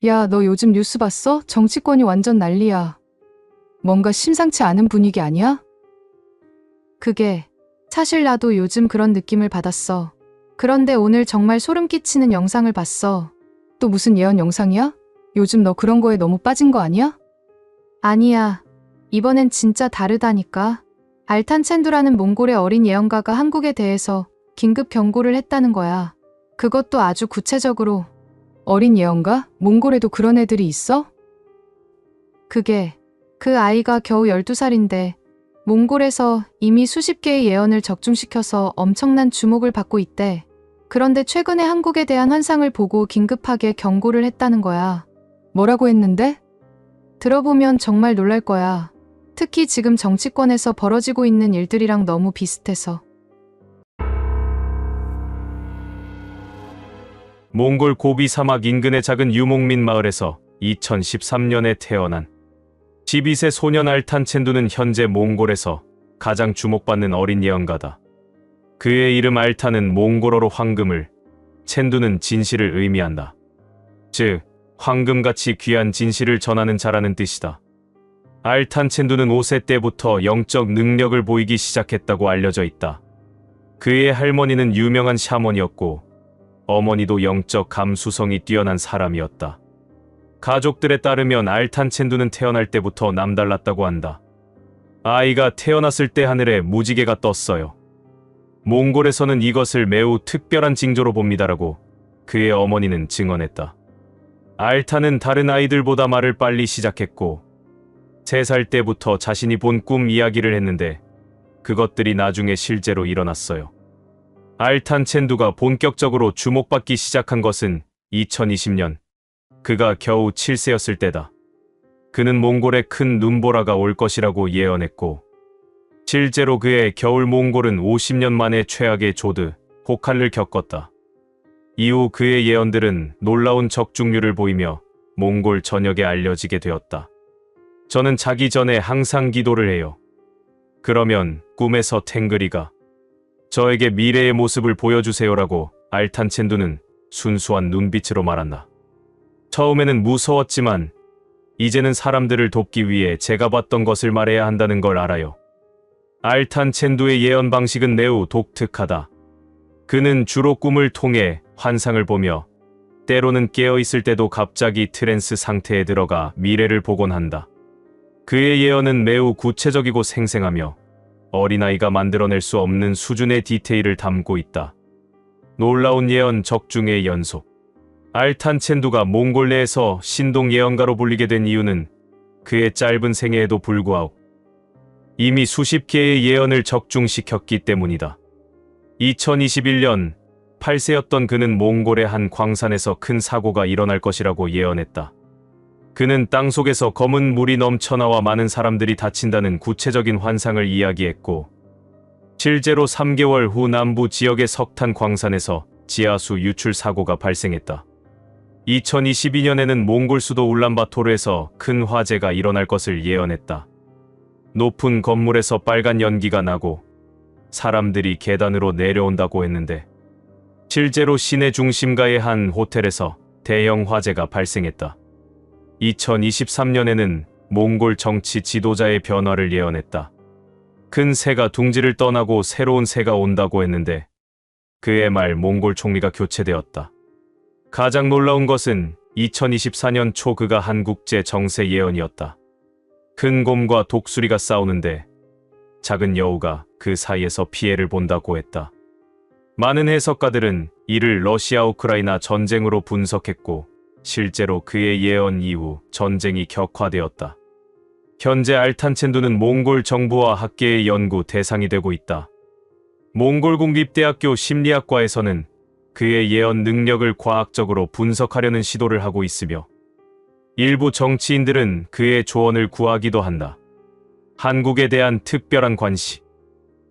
야, 너 요즘 뉴스 봤어? 정치권이 완전 난리야. 뭔가 심상치 않은 분위기 아니야? 그게 사실 나도 요즘 그런 느낌을 받았어. 그런데 오늘 정말 소름 끼치는 영상을 봤어. 또 무슨 예언 영상이야? 요즘 너 그런 거에 너무 빠진 거 아니야? 아니야. 이번엔 진짜 다르다니까. 알탄 첸두라는 몽골의 어린 예언가가 한국에 대해서 긴급 경고를 했다는 거야. 그것도 아주 구체적으로. 어린 예언가? 몽골에도 그런 애들이 있어? 그게 그 아이가 겨우 12살인데 몽골에서 이미 수십 개의 예언을 적중시켜서 엄청난 주목을 받고 있대. 그런데 최근에 한국에 대한 환상을 보고 긴급하게 경고를 했다는 거야. 뭐라고 했는데? 들어보면 정말 놀랄 거야. 특히 지금 정치권에서 벌어지고 있는 일들이랑 너무 비슷해서. 몽골 고비 사막 인근의 작은 유목민 마을에서 2013년에 태어난 12세 소년 알탄 첸두는 현재 몽골에서 가장 주목받는 어린 예언가다. 그의 이름 알탄은 몽골어로 황금을, 첸두는 진실을 의미한다. 즉, 황금같이 귀한 진실을 전하는 자라는 뜻이다. 알탄 첸두는 5세 때부터 영적 능력을 보이기 시작했다고 알려져 있다. 그의 할머니는 유명한 샤먼이었고 어머니도 영적 감수성이 뛰어난 사람이었다. 가족들에 따르면 알탄 첸두는 태어날 때부터 남달랐다고 한다. 아이가 태어났을 때 하늘에 무지개가 떴어요. 몽골에서는 이것을 매우 특별한 징조로 봅니다라고 그의 어머니는 증언했다. 알탄은 다른 아이들보다 말을 빨리 시작했고 3살 때부터 자신이 본 꿈 이야기를 했는데 그것들이 나중에 실제로 일어났어요. 알탄 첸두가 본격적으로 주목받기 시작한 것은 2020년 그가 겨우 7세였을 때다. 그는 몽골에 큰 눈보라가 올 것이라고 예언했고 실제로 그의 겨울 몽골은 50년 만에 최악의 조드, 혹한을 겪었다. 이후 그의 예언들은 놀라운 적중률을 보이며 몽골 전역에 알려지게 되었다. 저는 자기 전에 항상 기도를 해요. 그러면 꿈에서 탱그리가 저에게 미래의 모습을 보여주세요라고 알탄 첸두는 순수한 눈빛으로 말한다. 처음에는 무서웠지만 이제는 사람들을 돕기 위해 제가 봤던 것을 말해야 한다는 걸 알아요. 알탄 첸두의 예언 방식은 매우 독특하다. 그는 주로 꿈을 통해 환상을 보며 때로는 깨어있을 때도 갑자기 트랜스 상태에 들어가 미래를 보곤 한다. 그의 예언은 매우 구체적이고 생생하며 어린아이가 만들어낼 수 없는 수준의 디테일을 담고 있다. 놀라운 예언 적중의 연속. 알탄 첸두가 몽골 내에서 신동 예언가로 불리게 된 이유는 그의 짧은 생애에도 불구하고 이미 수십 개의 예언을 적중시켰기 때문이다. 2021년 8세였던 그는 몽골의 한 광산에서 큰 사고가 일어날 것이라고 예언했다. 그는 땅속에서 검은 물이 넘쳐나와 많은 사람들이 다친다는 구체적인 환상을 이야기했고 실제로 3개월 후 남부 지역의 석탄 광산에서 지하수 유출 사고가 발생했다. 2022년에는 몽골 수도 울란바토르에서 큰 화재가 일어날 것을 예언했다. 높은 건물에서 빨간 연기가 나고 사람들이 계단으로 내려온다고 했는데 실제로 시내 중심가의 한 호텔에서 대형 화재가 발생했다. 2023년에는 몽골 정치 지도자의 변화를 예언했다. 큰 새가 둥지를 떠나고 새로운 새가 온다고 했는데 그의 말 몽골 총리가 교체되었다. 가장 놀라운 것은 2024년 초 그가 한국제 정세 예언이었다. 큰 곰과 독수리가 싸우는데 작은 여우가 그 사이에서 피해를 본다고 했다. 많은 해석가들은 이를 러시아 우크라이나 전쟁으로 분석했고 실제로 그의 예언 이후 전쟁이 격화되었다. 현재 알탄 첸두는 몽골 정부와 학계의 연구 대상이 되고 있다. 몽골 국립대학교 심리학과에서는 그의 예언 능력을 과학적으로 분석하려는 시도를 하고 있으며 일부 정치인들은 그의 조언을 구하기도 한다. 한국에 대한 특별한 관심.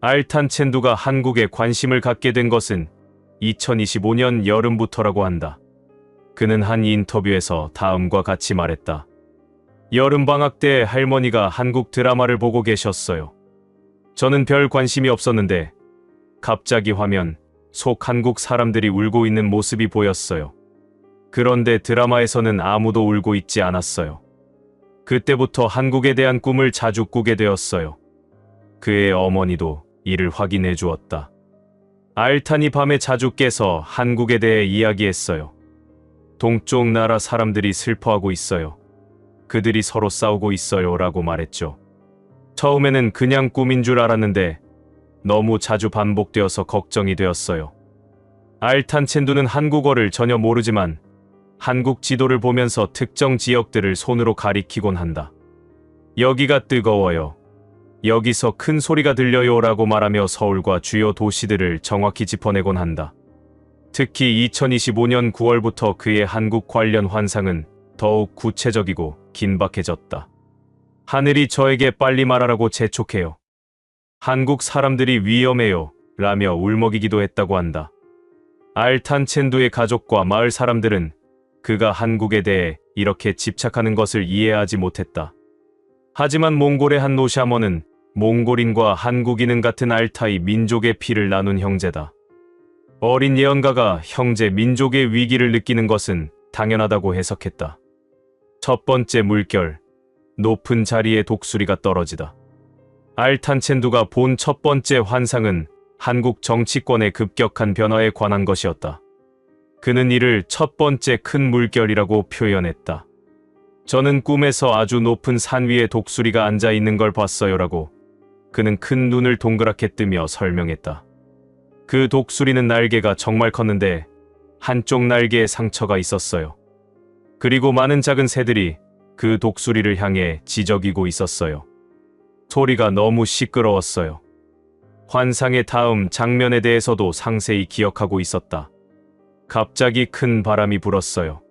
알탄 첸두가 한국에 관심을 갖게 된 것은 2025년 여름부터라고 한다. 그는 한 인터뷰에서 다음과 같이 말했다. 여름방학 때 할머니가 한국 드라마를 보고 계셨어요. 저는 별 관심이 없었는데 갑자기 화면 속 한국 사람들이 울고 있는 모습이 보였어요. 그런데 드라마에서는 아무도 울고 있지 않았어요. 그때부터 한국에 대한 꿈을 자주 꾸게 되었어요. 그의 어머니도 이를 확인해 주었다. 알탄이 밤에 자주 깨서 한국에 대해 이야기했어요. 동쪽 나라 사람들이 슬퍼하고 있어요. 그들이 서로 싸우고 있어요 라고 말했죠. 처음에는 그냥 꿈인 줄 알았는데 너무 자주 반복되어서 걱정이 되었어요. 알탄 첸두는 한국어를 전혀 모르지만 한국 지도를 보면서 특정 지역들을 손으로 가리키곤 한다. 여기가 뜨거워요. 여기서 큰 소리가 들려요 라고 말하며 서울과 주요 도시들을 정확히 짚어내곤 한다. 특히 2025년 9월부터 그의 한국 관련 환상은 더욱 구체적이고 긴박해졌다. 하늘이 저에게 빨리 말하라고 재촉해요. 한국 사람들이 위험해요 라며 울먹이기도 했다고 한다. 알탄 첸두의 가족과 마을 사람들은 그가 한국에 대해 이렇게 집착하는 것을 이해하지 못했다. 하지만 몽골의 한 노샤머는 몽골인과 한국인은 같은 알타이 민족의 피를 나눈 형제다. 어린 예언가가 형제 민족의 위기를 느끼는 것은 당연하다고 해석했다. 첫 번째 물결, 높은 자리에 독수리가 떨어지다. 알탄 첸두가 본 첫 번째 환상은 한국 정치권의 급격한 변화에 관한 것이었다. 그는 이를 첫 번째 큰 물결이라고 표현했다. 저는 꿈에서 아주 높은 산 위에 독수리가 앉아 있는 걸 봤어요라고 그는 큰 눈을 동그랗게 뜨며 설명했다. 그 독수리는 날개가 정말 컸는데 한쪽 날개에 상처가 있었어요. 그리고 많은 작은 새들이 그 독수리를 향해 지저귀고 있었어요. 소리가 너무 시끄러웠어요. 환상의 다음 장면에 대해서도 상세히 기억하고 있었다. 갑자기 큰 바람이 불었어요.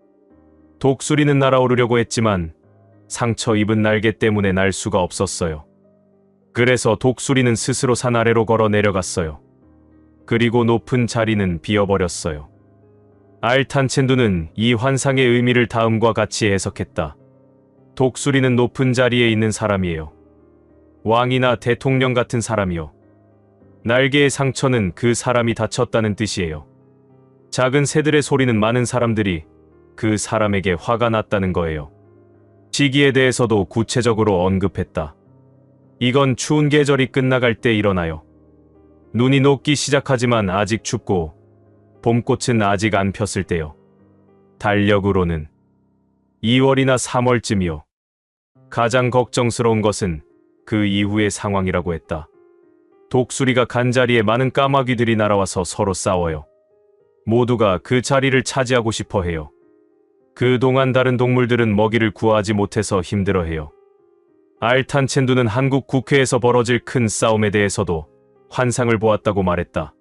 독수리는 날아오르려고 했지만 상처 입은 날개 때문에 날 수가 없었어요. 그래서 독수리는 스스로 산 아래로 걸어 내려갔어요. 그리고 높은 자리는 비어버렸어요. 알탄 첸두는 이 환상의 의미를 다음과 같이 해석했다. 독수리는 높은 자리에 있는 사람이에요. 왕이나 대통령 같은 사람이요. 날개의 상처는 그 사람이 다쳤다는 뜻이에요. 작은 새들의 소리는 많은 사람들이 그 사람에게 화가 났다는 거예요. 시기에 대해서도 구체적으로 언급했다. 이건 추운 계절이 끝나갈 때 일어나요. 눈이 녹기 시작하지만 아직 춥고 봄꽃은 아직 안 폈을 때요. 달력으로는 2월이나 3월쯤이요. 가장 걱정스러운 것은 그 이후의 상황이라고 했다. 독수리가 간 자리에 많은 까마귀들이 날아와서 서로 싸워요. 모두가 그 자리를 차지하고 싶어 해요. 그동안 다른 동물들은 먹이를 구하지 못해서 힘들어해요. 알탄 첸두는 한국 국회에서 벌어질 큰 싸움에 대해서도 환상을 보았다고 말했다.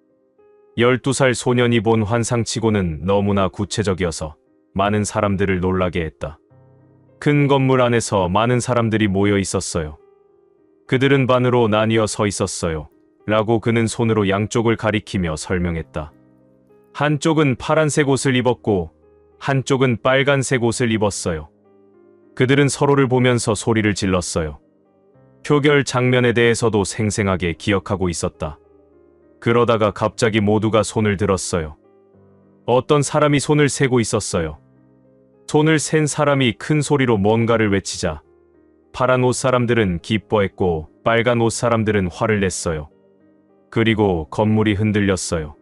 12살 소년이 본 환상치고는 너무나 구체적이어서 많은 사람들을 놀라게 했다. 큰 건물 안에서 많은 사람들이 모여 있었어요. 그들은 반으로 나뉘어 서 있었어요. 라고 그는 손으로 양쪽을 가리키며 설명했다. 한쪽은 파란색 옷을 입었고 한쪽은 빨간색 옷을 입었어요. 그들은 서로를 보면서 소리를 질렀어요. 표결 장면에 대해서도 생생하게 기억하고 있었다. 그러다가 갑자기 모두가 손을 들었어요. 어떤 사람이 손을 세고 있었어요. 손을 센 사람이 큰 소리로 뭔가를 외치자 파란 옷 사람들은 기뻐했고 빨간 옷 사람들은 화를 냈어요. 그리고 건물이 흔들렸어요.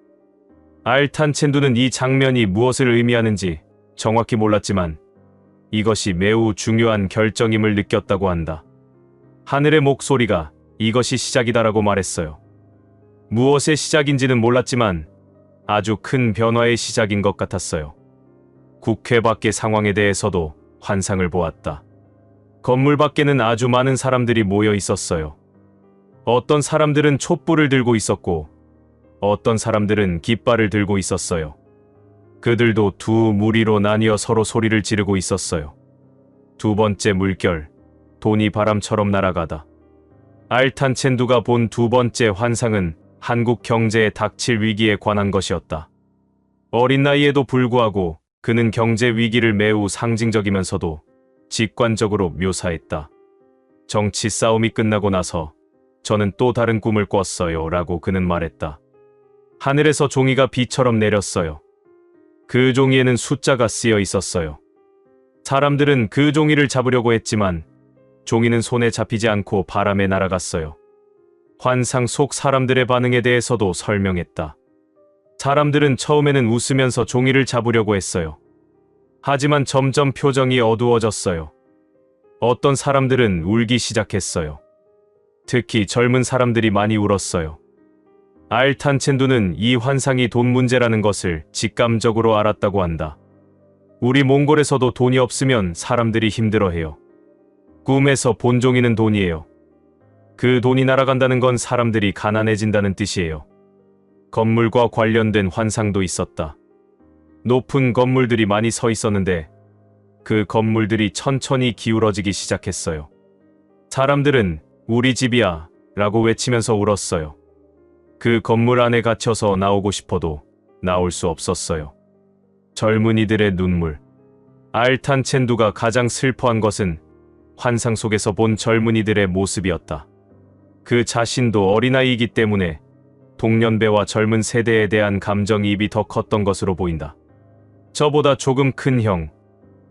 알탄 첸두는 이 장면이 무엇을 의미하는지 정확히 몰랐지만 이것이 매우 중요한 결정임을 느꼈다고 한다. 하늘의 목소리가 이것이 시작이다라고 말했어요. 무엇의 시작인지는 몰랐지만 아주 큰 변화의 시작인 것 같았어요. 국회 밖의 상황에 대해서도 환상을 보았다. 건물 밖에는 아주 많은 사람들이 모여 있었어요. 어떤 사람들은 촛불을 들고 있었고 어떤 사람들은 깃발을 들고 있었어요. 그들도 두 무리로 나뉘어 서로 소리를 지르고 있었어요. 두 번째 물결, 돈이 바람처럼 날아가다. 알탄 첸두가 본 두 번째 환상은 한국 경제에 닥칠 위기에 관한 것이었다. 어린 나이에도 불구하고 그는 경제 위기를 매우 상징적이면서도 직관적으로 묘사했다. 정치 싸움이 끝나고 나서 저는 또 다른 꿈을 꿨어요 라고 그는 말했다. 하늘에서 종이가 비처럼 내렸어요. 그 종이에는 숫자가 쓰여 있었어요. 사람들은 그 종이를 잡으려고 했지만 종이는 손에 잡히지 않고 바람에 날아갔어요. 환상 속 사람들의 반응에 대해서도 설명했다. 사람들은 처음에는 웃으면서 종이를 잡으려고 했어요. 하지만 점점 표정이 어두워졌어요. 어떤 사람들은 울기 시작했어요. 특히 젊은 사람들이 많이 울었어요. 알탄첸두는 이 환상이 돈 문제라는 것을 직감적으로 알았다고 한다. 우리 몽골에서도 돈이 없으면 사람들이 힘들어해요. 꿈에서 본 종이는 돈이에요. 그 돈이 날아간다는 건 사람들이 가난해진다는 뜻이에요. 건물과 관련된 환상도 있었다. 높은 건물들이 많이 서 있었는데 그 건물들이 천천히 기울어지기 시작했어요. 사람들은 우리 집이야 라고 외치면서 울었어요. 그 건물 안에 갇혀서 나오고 싶어도 나올 수 없었어요. 젊은이들의 눈물. 알탄첸두가 가장 슬퍼한 것은 환상 속에서 본 젊은이들의 모습이었다. 그 자신도 어린아이이기 때문에 동년배와 젊은 세대에 대한 감정이입이 더 컸던 것으로 보인다. 저보다 조금 큰 형,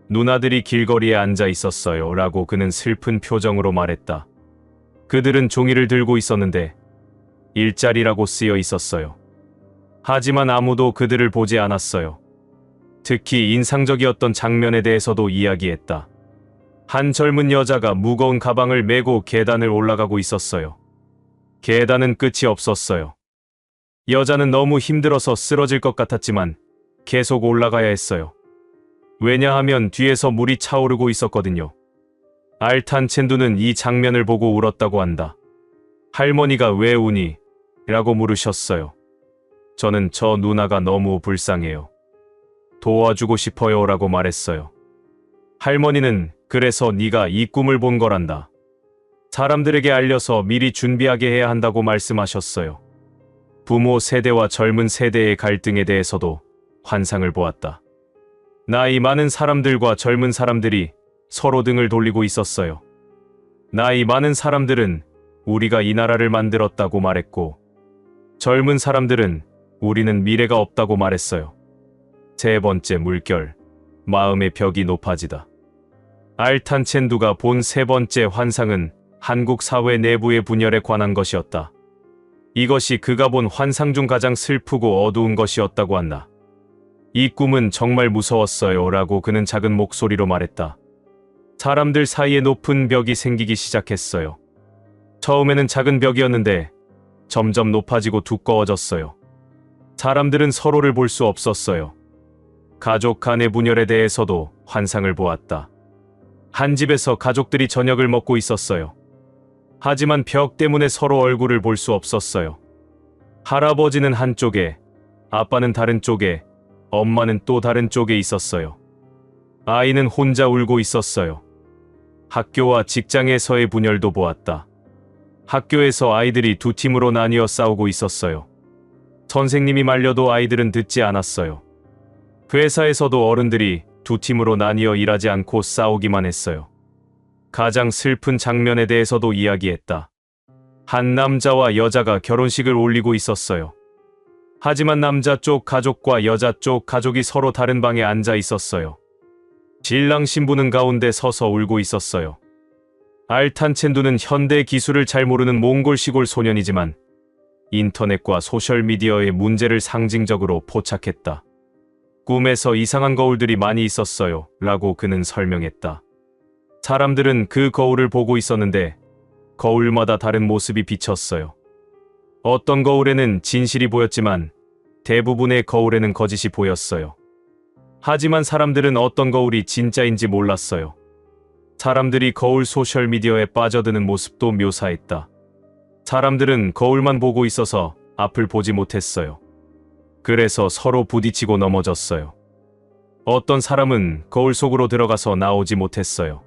누나들이 길거리에 앉아 있었어요 라고 그는 슬픈 표정으로 말했다. 그들은 종이를 들고 있었는데 일자리라고 쓰여 있었어요. 하지만 아무도 그들을 보지 않았어요. 특히 인상적이었던 장면에 대해서도 이야기했다. 한 젊은 여자가 무거운 가방을 메고 계단을 올라가고 있었어요. 계단은 끝이 없었어요. 여자는 너무 힘들어서 쓰러질 것 같았지만 계속 올라가야 했어요. 왜냐하면 뒤에서 물이 차오르고 있었거든요. 알탄첸두는 이 장면을 보고 울었다고 한다. 할머니가 왜 우니? 라고 물으셨어요. 저는 저 누나가 너무 불쌍해요. 도와주고 싶어요 라고 말했어요. 할머니는 그래서 네가 이 꿈을 본 거란다. 사람들에게 알려서 미리 준비하게 해야 한다고 말씀하셨어요. 부모 세대와 젊은 세대의 갈등에 대해서도 환상을 보았다. 나이 많은 사람들과 젊은 사람들이 서로 등을 돌리고 있었어요. 나이 많은 사람들은 우리가 이 나라를 만들었다고 말했고, 젊은 사람들은 우리는 미래가 없다고 말했어요. 세 번째 물결, 마음의 벽이 높아지다. 알탄첸두가 본 세 번째 환상은 한국 사회 내부의 분열에 관한 것이었다. 이것이 그가 본 환상 중 가장 슬프고 어두운 것이었다고 한다. 이 꿈은 정말 무서웠어요 라고 그는 작은 목소리로 말했다. 사람들 사이에 높은 벽이 생기기 시작했어요. 처음에는 작은 벽이었는데 점점 높아지고 두꺼워졌어요. 사람들은 서로를 볼 수 없었어요. 가족 간의 분열에 대해서도 환상을 보았다. 한 집에서 가족들이 저녁을 먹고 있었어요. 하지만 벽 때문에 서로 얼굴을 볼 수 없었어요. 할아버지는 한쪽에, 아빠는 다른 쪽에, 엄마는 또 다른 쪽에 있었어요. 아이는 혼자 울고 있었어요. 학교와 직장에서의 분열도 보았다. 학교에서 아이들이 두 팀으로 나뉘어 싸우고 있었어요. 선생님이 말려도 아이들은 듣지 않았어요. 회사에서도 어른들이 두 팀으로 나뉘어 일하지 않고 싸우기만 했어요. 가장 슬픈 장면에 대해서도 이야기했다. 한 남자와 여자가 결혼식을 올리고 있었어요. 하지만 남자 쪽 가족과 여자 쪽 가족이 서로 다른 방에 앉아 있었어요. 신랑 신부는 가운데 서서 울고 있었어요. 알탄첸두는 현대 기술을 잘 모르는 몽골 시골 소년이지만 인터넷과 소셜미디어의 문제를 상징적으로 포착했다. 꿈에서 이상한 거울들이 많이 있었어요 라고 그는 설명했다. 사람들은 그 거울을 보고 있었는데 거울마다 다른 모습이 비쳤어요. 어떤 거울에는 진실이 보였지만 대부분의 거울에는 거짓이 보였어요. 하지만 사람들은 어떤 거울이 진짜인지 몰랐어요. 사람들이 거울 소셜미디어에 빠져드는 모습도 묘사했다. 사람들은 거울만 보고 있어서 앞을 보지 못했어요. 그래서 서로 부딪히고 넘어졌어요. 어떤 사람은 거울 속으로 들어가서 나오지 못했어요.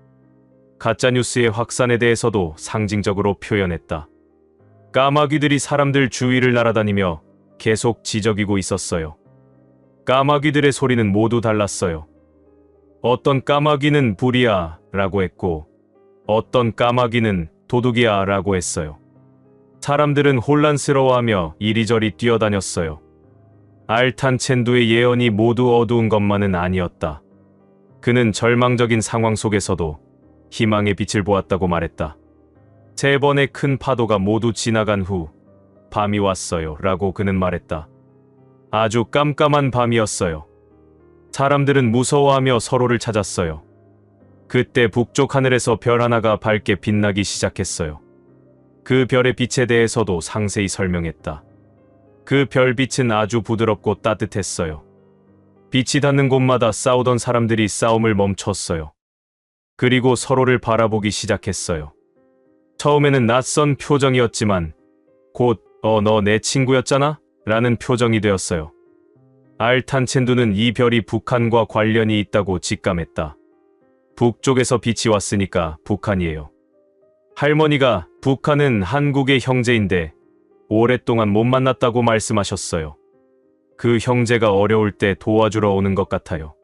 가짜뉴스의 확산에 대해서도 상징적으로 표현했다. 까마귀들이 사람들 주위를 날아다니며 계속 지저귀고 있었어요. 까마귀들의 소리는 모두 달랐어요. 어떤 까마귀는 불이야 라고 했고 어떤 까마귀는 도둑이야 라고 했어요. 사람들은 혼란스러워하며 이리저리 뛰어다녔어요. 알탄첸두의 예언이 모두 어두운 것만은 아니었다. 그는 절망적인 상황 속에서도 희망의 빛을 보았다고 말했다. 세 번의 큰 파도가 모두 지나간 후 밤이 왔어요 라고 그는 말했다. 아주 깜깜한 밤이었어요. 사람들은 무서워하며 서로를 찾았어요. 그때 북쪽 하늘에서 별 하나가 밝게 빛나기 시작했어요. 그 별의 빛에 대해서도 상세히 설명했다. 그 별빛은 아주 부드럽고 따뜻했어요. 빛이 닿는 곳마다 싸우던 사람들이 싸움을 멈췄어요. 그리고 서로를 바라보기 시작했어요. 처음에는 낯선 표정이었지만 곧 너 내 친구였잖아? 라는 표정이 되었어요. 알탄첸두는 이 별이 북한과 관련이 있다고 직감했다. 북쪽에서 빛이 왔으니까 북한이에요. 할머니가 북한은 한국의 형제인데 오랫동안 못 만났다고 말씀하셨어요. 그 형제가 어려울 때 도와주러 오는 것 같아요.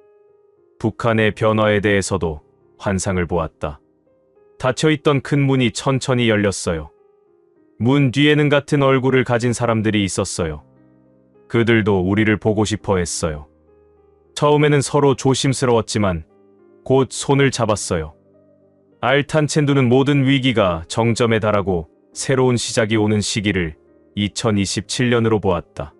북한의 변화에 대해서도 환상을 보았다. 닫혀있던 큰 문이 천천히 열렸어요. 문 뒤에는 같은 얼굴을 가진 사람들이 있었어요. 그들도 우리를 보고 싶어 했어요. 처음에는 서로 조심스러웠지만 곧 손을 잡았어요. 알탄첸두는 모든 위기가 정점에 달하고 새로운 시작이 오는 시기를 2027년으로 보았다.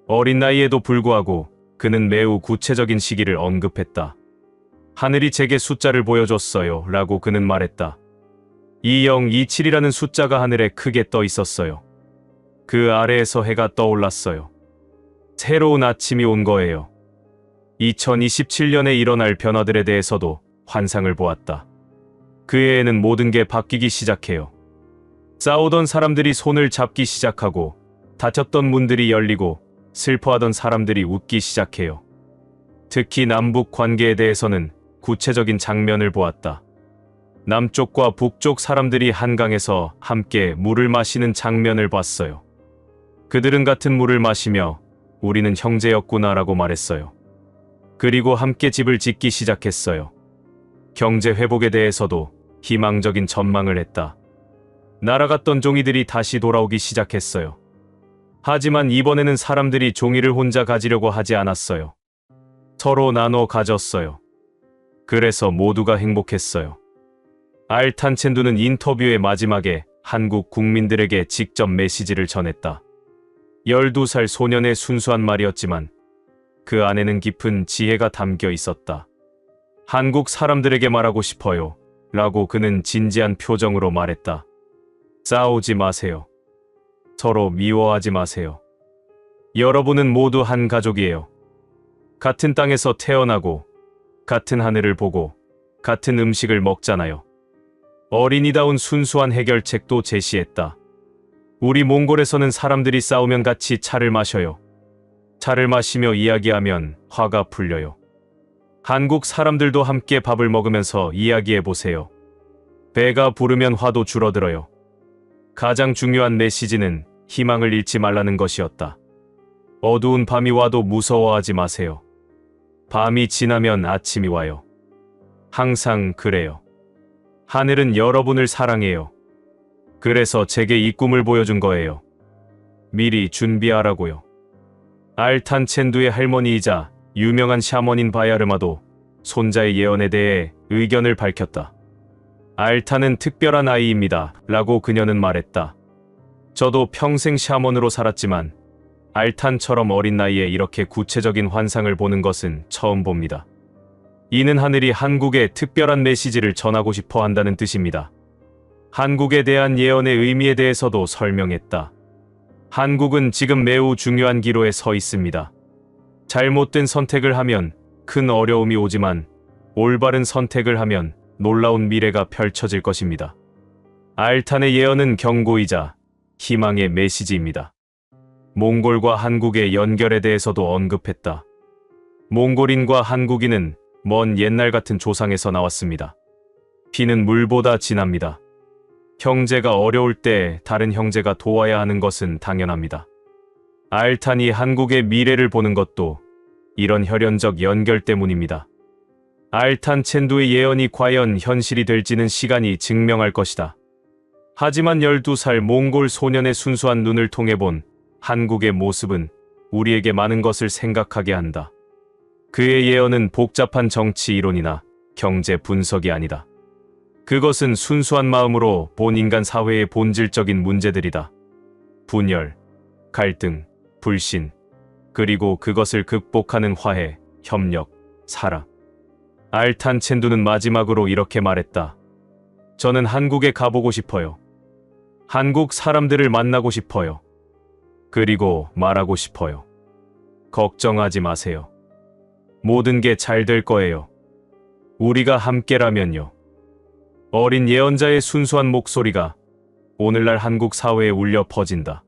어린 나이에도 불구하고 그는 매우 구체적인 시기를 언급했다. 하늘이 제게 숫자를 보여줬어요 라고 그는 말했다. 2027이라는 숫자가 하늘에 크게 떠 있었어요. 그 아래에서 해가 떠올랐어요. 새로운 아침이 온 거예요. 2027년에 일어날 변화들에 대해서도 환상을 보았다. 그 해에는 모든 게 바뀌기 시작해요. 싸우던 사람들이 손을 잡기 시작하고 닫혔던 문들이 열리고 슬퍼하던 사람들이 웃기 시작해요. 특히 남북 관계에 대해서는 구체적인 장면을 보았다. 남쪽과 북쪽 사람들이 한강에서 함께 물을 마시는 장면을 봤어요. 그들은 같은 물을 마시며 우리는 형제였구나라고 말했어요. 그리고 함께 집을 짓기 시작했어요. 경제 회복에 대해서도 희망적인 전망을 했다. 날아갔던 종이들이 다시 돌아오기 시작했어요. 하지만 이번에는 사람들이 종이를 혼자 가지려고 하지 않았어요. 서로 나눠 가졌어요. 그래서 모두가 행복했어요. 알탄첸두는 인터뷰의 마지막에 한국 국민들에게 직접 메시지를 전했다. 12살 소년의 순수한 말이었지만 그 안에는 깊은 지혜가 담겨 있었다. 한국 사람들에게 말하고 싶어요. 라고 그는 진지한 표정으로 말했다. 싸우지 마세요. 서로 미워하지 마세요. 여러분은 모두 한 가족이에요. 같은 땅에서 태어나고 같은 하늘을 보고 같은 음식을 먹잖아요. 어린이다운 순수한 해결책도 제시했다. 우리 몽골에서는 사람들이 싸우면 같이 차를 마셔요. 차를 마시며 이야기하면 화가 풀려요. 한국 사람들도 함께 밥을 먹으면서 이야기해보세요. 배가 부르면 화도 줄어들어요. 가장 중요한 메시지는 희망을 잃지 말라는 것이었다. 어두운 밤이 와도 무서워하지 마세요. 밤이 지나면 아침이 와요. 항상 그래요. 하늘은 여러분을 사랑해요. 그래서 제게 이 꿈을 보여준 거예요. 미리 준비하라고요. 알탄첸두의 할머니이자 유명한 샤머닌 바야르마도 손자의 예언에 대해 의견을 밝혔다. 알탄은 특별한 아이입니다. 라고 그녀는 말했다. 저도 평생 샤먼으로 살았지만 알탄처럼 어린 나이에 이렇게 구체적인 환상을 보는 것은 처음 봅니다. 이는 하늘이 한국에 특별한 메시지를 전하고 싶어 한다는 뜻입니다. 한국에 대한 예언의 의미에 대해서도 설명했다. 한국은 지금 매우 중요한 기로에 서 있습니다. 잘못된 선택을 하면 큰 어려움이 오지만 올바른 선택을 하면 놀라운 미래가 펼쳐질 것입니다. 알탄의 예언은 경고이자 희망의 메시지입니다. 몽골과 한국의 연결에 대해서도 언급했다. 몽골인과 한국인은 먼 옛날 같은 조상에서 나왔습니다. 피는 물보다 진합니다. 형제가 어려울 때 다른 형제가 도와야 하는 것은 당연합니다. 알탄이 한국의 미래를 보는 것도 이런 혈연적 연결 때문입니다. 알탄첸두의 예언이 과연 현실이 될지는 시간이 증명할 것이다. 하지만 12살 몽골 소년의 순수한 눈을 통해 본 한국의 모습은 우리에게 많은 것을 생각하게 한다. 그의 예언은 복잡한 정치 이론이나 경제 분석이 아니다. 그것은 순수한 마음으로 본 인간 사회의 본질적인 문제들이다. 분열, 갈등, 불신, 그리고 그것을 극복하는 화해, 협력, 사랑. 알탄 첸두는 마지막으로 이렇게 말했다. 저는 한국에 가보고 싶어요. 한국 사람들을 만나고 싶어요. 그리고 말하고 싶어요. 걱정하지 마세요. 모든 게 잘 될 거예요. 우리가 함께라면요. 어린 예언자의 순수한 목소리가 오늘날 한국 사회에 울려 퍼진다.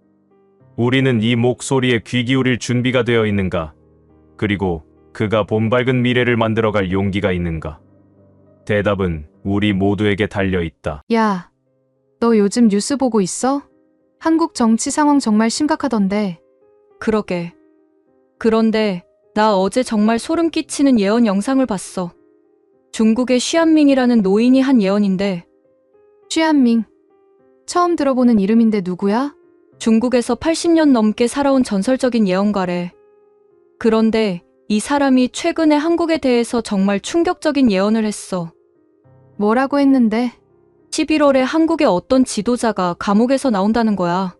우리는 이 목소리에 귀 기울일 준비가 되어 있는가? 그리고 그가 봄밝은 미래를 만들어갈 용기가 있는가? 대답은 우리 모두에게 달려 있다. 야, 너 요즘 뉴스 보고 있어? 한국 정치 상황 정말 심각하던데. 그러게. 그런데 나 어제 정말 소름 끼치는 예언 영상을 봤어. 중국의 쉬안밍이라는 노인이 한 예언인데 취한밍. 처음 들어보는 이름인데 누구야? 중국에서 80년 넘게 살아온 전설적인 예언가래. 그런데 이 사람이 최근에 한국에 대해서 정말 충격적인 예언을 했어. 뭐라고 했는데? 11월에 한국의 어떤 지도자가 감옥에서 나온다는 거야.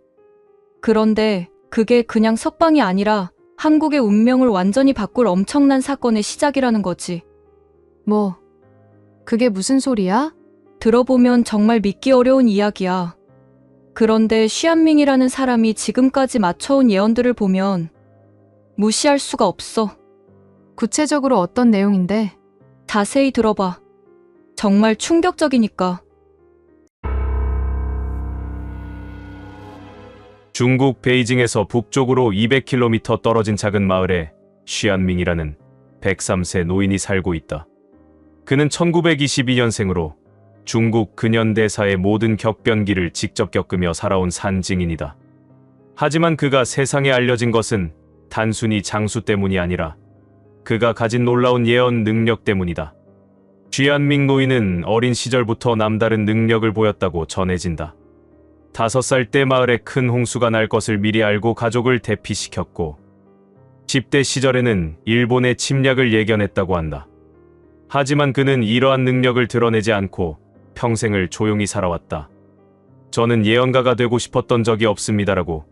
그런데 그게 그냥 석방이 아니라 한국의 운명을 완전히 바꿀 엄청난 사건의 시작이라는 거지. 뭐, 그게 무슨 소리야? 들어보면 정말 믿기 어려운 이야기야. 그런데 쉬안밍이라는 사람이 지금까지 맞춰온 예언들을 보면 무시할 수가 없어. 구체적으로 어떤 내용인데? 자세히 들어봐. 정말 충격적이니까. 중국 베이징에서 북쪽으로 200km 떨어진 작은 마을에 쉬안밍이라는 103세 노인이 살고 있다. 그는 1922년생으로 중국 근현대사의 모든 격변기를 직접 겪으며 살아온 산증인이다. 하지만 그가 세상에 알려진 것은 단순히 장수 때문이 아니라 그가 가진 놀라운 예언 능력 때문이다. 쉬안밍 노인은 어린 시절부터 남다른 능력을 보였다고 전해진다. 5살 때 마을에 큰 홍수가 날 것을 미리 알고 가족을 대피시켰고 10대 시절에는 일본의 침략을 예견했다고 한다. 하지만 그는 이러한 능력을 드러내지 않고 평생을 조용히 살아왔다. 저는 예언가가 되고 싶었던 적이 없습니다라고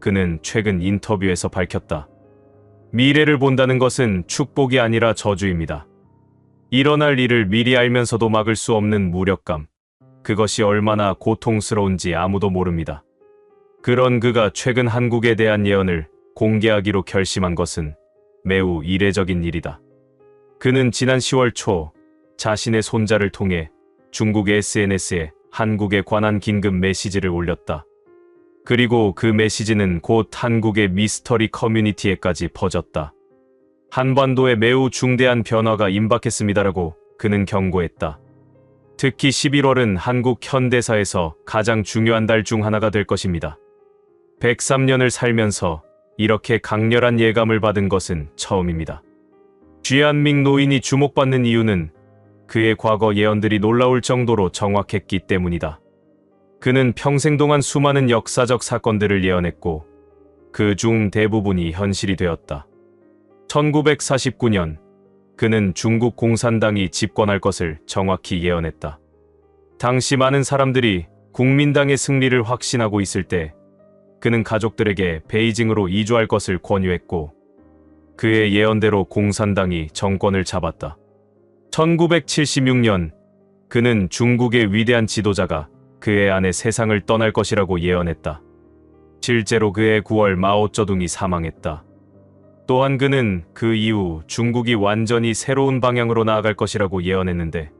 그는 최근 인터뷰에서 밝혔다. 미래를 본다는 것은 축복이 아니라 저주입니다. 일어날 일을 미리 알면서도 막을 수 없는 무력감. 그것이 얼마나 고통스러운지 아무도 모릅니다. 그런 그가 최근 한국에 대한 예언을 공개하기로 결심한 것은 매우 이례적인 일이다. 그는 지난 10월 초 자신의 손자를 통해 중국 SNS에 한국에 관한 긴급 메시지를 올렸다. 그리고 그 메시지는 곧 한국의 미스터리 커뮤니티에까지 퍼졌다. 한반도에 매우 중대한 변화가 임박했습니다라고 그는 경고했다. 특히 11월은 한국 현대사에서 가장 중요한 달 중 하나가 될 것입니다. 103년을 살면서 이렇게 강렬한 예감을 받은 것은 처음입니다. 쉬안밍 노인이 주목받는 이유는 그의 과거 예언들이 놀라울 정도로 정확했기 때문이다. 그는 평생 동안 수많은 역사적 사건들을 예언했고 그 중 대부분이 현실이 되었다. 1949년 그는 중국 공산당이 집권할 것을 정확히 예언했다. 당시 많은 사람들이 국민당의 승리를 확신하고 있을 때 그는 가족들에게 베이징으로 이주할 것을 권유했고 그의 예언대로 공산당이 정권을 잡았다. 1976년 그는 중국의 위대한 지도자가 그의 아내 세상을 떠날 것이라고 예언했다. 실제로 그해 9월 마오쩌둥이 사망했다. 또한 그는 그 이후 중국이 완전히 새로운 방향으로 나아갈 것이라고 예언했는데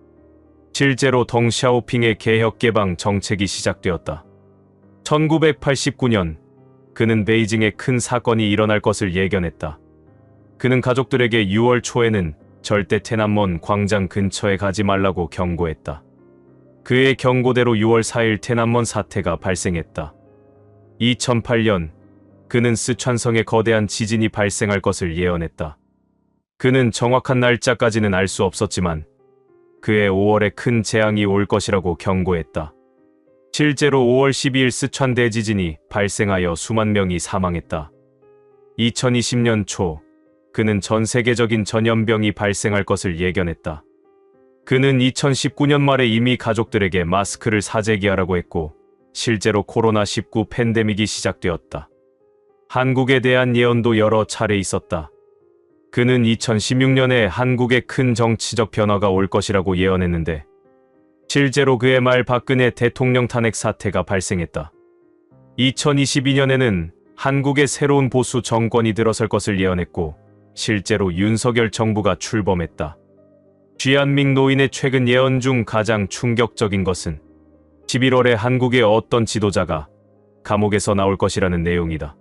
실제로 덩샤오핑의 개혁개방 정책이 시작되었다. 1989년 그는 베이징에 큰 사건이 일어날 것을 예견했다. 그는 가족들에게 6월 초에는 절대 테난먼 광장 근처에 가지 말라고 경고했다. 그의 경고대로 6월 4일 테난먼 사태가 발생했다. 2008년 그는 스촨성에 거대한 지진이 발생할 것을 예언했다. 그는 정확한 날짜까지는 알 수 없었지만 그해 5월에 큰 재앙이 올 것이라고 경고했다. 실제로 5월 12일 스촨 대지진이 발생하여 수만 명이 사망했다. 2020년 초 그는 전 세계적인 전염병이 발생할 것을 예견했다. 그는 2019년 말에 이미 가족들에게 마스크를 사재기하라고 했고 실제로 코로나19 팬데믹이 시작되었다. 한국에 대한 예언도 여러 차례 있었다. 그는 2016년에 한국에 큰 정치적 변화가 올 것이라고 예언했는데 실제로 그의 말 박근혜 대통령 탄핵 사태가 발생했다. 2022년에는 한국에 새로운 보수 정권이 들어설 것을 예언했고 실제로 윤석열 정부가 출범했다. 쥐한밍 노인의 최근 예언 중 가장 충격적인 것은 11월에 한국의 어떤 지도자가 감옥에서 나올 것이라는 내용이다.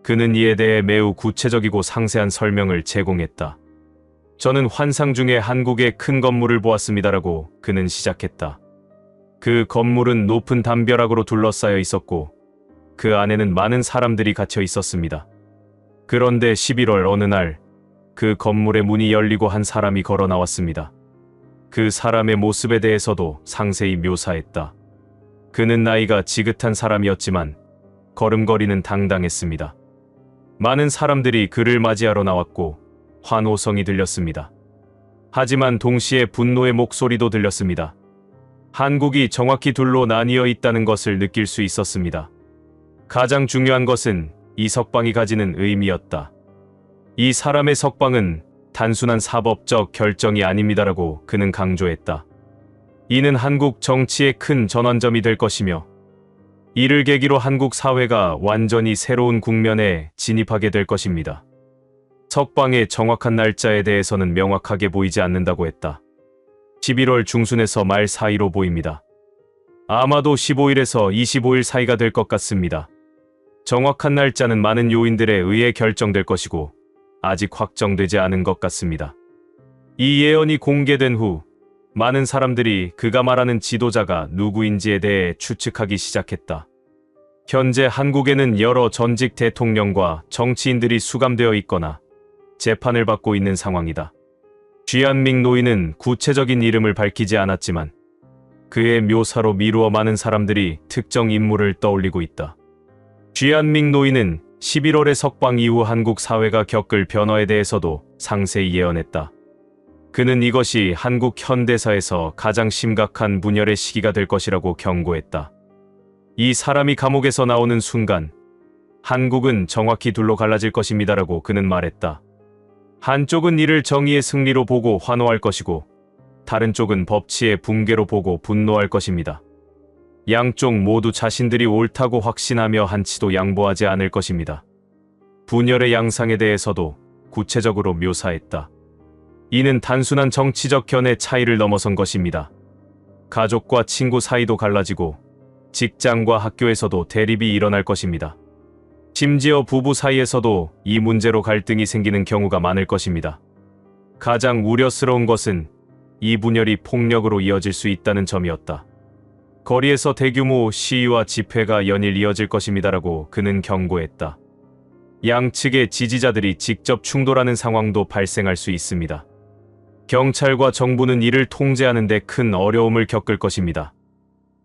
그는 이에 대해 매우 구체적이고 상세한 설명을 제공했다. 저는 환상 중에 한국의 큰 건물을 보았습니다라고 그는 시작했다. 그 건물은 높은 담벼락으로 둘러싸여 있었고 그 안에는 많은 사람들이 갇혀 있었습니다. 그런데 11월 어느 날 그 건물의 문이 열리고 한 사람이 걸어 나왔습니다. 그 사람의 모습에 대해서도 상세히 묘사했다. 그는 나이가 지긋한 사람이었지만 걸음걸이는 당당했습니다. 많은 사람들이 그를 맞이하러 나왔고 환호성이 들렸습니다. 하지만 동시에 분노의 목소리도 들렸습니다. 한국이 정확히 둘로 나뉘어 있다는 것을 느낄 수 있었습니다. 가장 중요한 것은 이 석방이 가지는 의미였다. 이 사람의 석방은 단순한 사법적 결정이 아닙니다라고 그는 강조했다. 이는 한국 정치의 큰 전환점이 될 것이며 이를 계기로 한국 사회가 완전히 새로운 국면에 진입하게 될 것입니다. 석방의 정확한 날짜에 대해서는 명확하게 보이지 않는다고 했다. 11월 중순에서 말 사이로 보입니다. 아마도 15일에서 25일 사이가 될 것 같습니다. 정확한 날짜는 많은 요인들에 의해 결정될 것이고 아직 확정되지 않은 것 같습니다. 이 예언이 공개된 후 많은 사람들이 그가 말하는 지도자가 누구인지에 대해 추측하기 시작했다. 현재 한국에는 여러 전직 대통령과 정치인들이 수감되어 있거나 재판을 받고 있는 상황이다. 쥐한밍 노인은 구체적인 이름을 밝히지 않았지만 그의 묘사로 미루어 많은 사람들이 특정 인물을 떠올리고 있다. 쥐한밍 노인은 11월의 석방 이후 한국 사회가 겪을 변화에 대해서도 상세히 예언했다. 그는 이것이 한국 현대사에서 가장 심각한 분열의 시기가 될 것이라고 경고했다. 이 사람이 감옥에서 나오는 순간 한국은 정확히 둘로 갈라질 것입니다라고 그는 말했다. 한쪽은 이를 정의의 승리로 보고 환호할 것이고 다른 쪽은 법치의 붕괴로 보고 분노할 것입니다. 양쪽 모두 자신들이 옳다고 확신하며 한치도 양보하지 않을 것입니다. 분열의 양상에 대해서도 구체적으로 묘사했다. 이는 단순한 정치적 견해 차이를 넘어선 것입니다. 가족과 친구 사이도 갈라지고 직장과 학교에서도 대립이 일어날 것입니다. 심지어 부부 사이에서도 이 문제로 갈등이 생기는 경우가 많을 것입니다. 가장 우려스러운 것은 이 분열이 폭력으로 이어질 수 있다는 점이었다. 거리에서 대규모 시위와 집회가 연일 이어질 것입니다라고 그는 경고했다. 양측의 지지자들이 직접 충돌하는 상황도 발생할 수 있습니다. 경찰과 정부는 이를 통제하는 데 큰 어려움을 겪을 것입니다.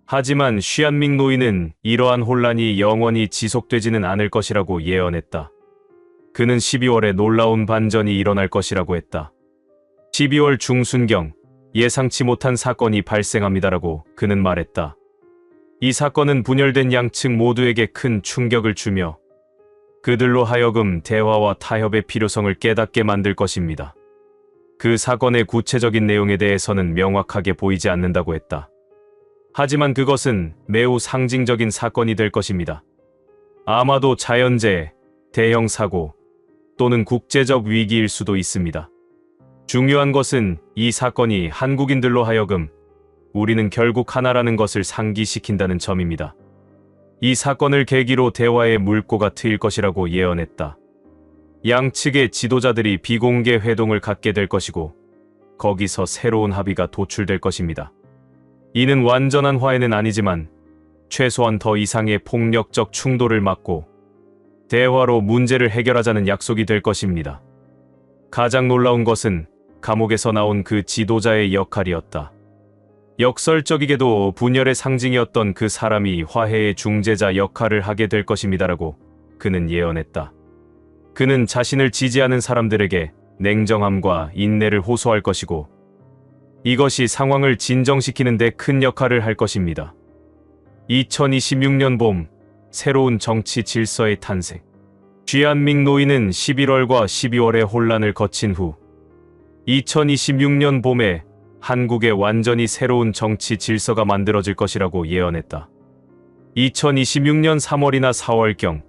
하지만 쥐한밍 노인은 이러한 혼란이 영원히 지속되지는 않을 것이라고 예언했다. 그는 12월에 놀라운 반전이 일어날 것이라고 했다. 12월 중순경 예상치 못한 사건이 발생합니다라고 그는 말했다. 이 사건은 분열된 양측 모두에게 큰 충격을 주며 그들로 하여금 대화와 타협의 필요성을 깨닫게 만들 것입니다. 그 사건의 구체적인 내용에 대해서는 명확하게 보이지 않는다고 했다. 하지만 그것은 매우 상징적인 사건이 될 것입니다. 아마도 자연재해, 대형 사고 또는 국제적 위기일 수도 있습니다. 중요한 것은 이 사건이 한국인들로 하여금 우리는 결국 하나라는 것을 상기시킨다는 점입니다. 이 사건을 계기로 대화의 물꼬가 트일 것이라고 예언했다. 양측의 지도자들이 비공개 회동을 갖게 될 것이고 거기서 새로운 합의가 도출될 것입니다. 이는 완전한 화해는 아니지만 최소한 더 이상의 폭력적 충돌을 막고 대화로 문제를 해결하자는 약속이 될 것입니다. 가장 놀라운 것은 감옥에서 나온 그 지도자의 역할이었다. 역설적이게도 분열의 상징이었던 그 사람이 화해의 중재자 역할을 하게 될 것입니다라고 그는 예언했다. 그는 자신을 지지하는 사람들에게 냉정함과 인내를 호소할 것이고 이것이 상황을 진정시키는 데 큰 역할을 할 것입니다. 2026년 봄, 새로운 정치 질서의 탄생. 쥐안밍 노이는 11월과 12월의 혼란을 거친 후 2026년 봄에 한국에 완전히 새로운 정치 질서가 만들어질 것이라고 예언했다. 2026년 3월이나 4월경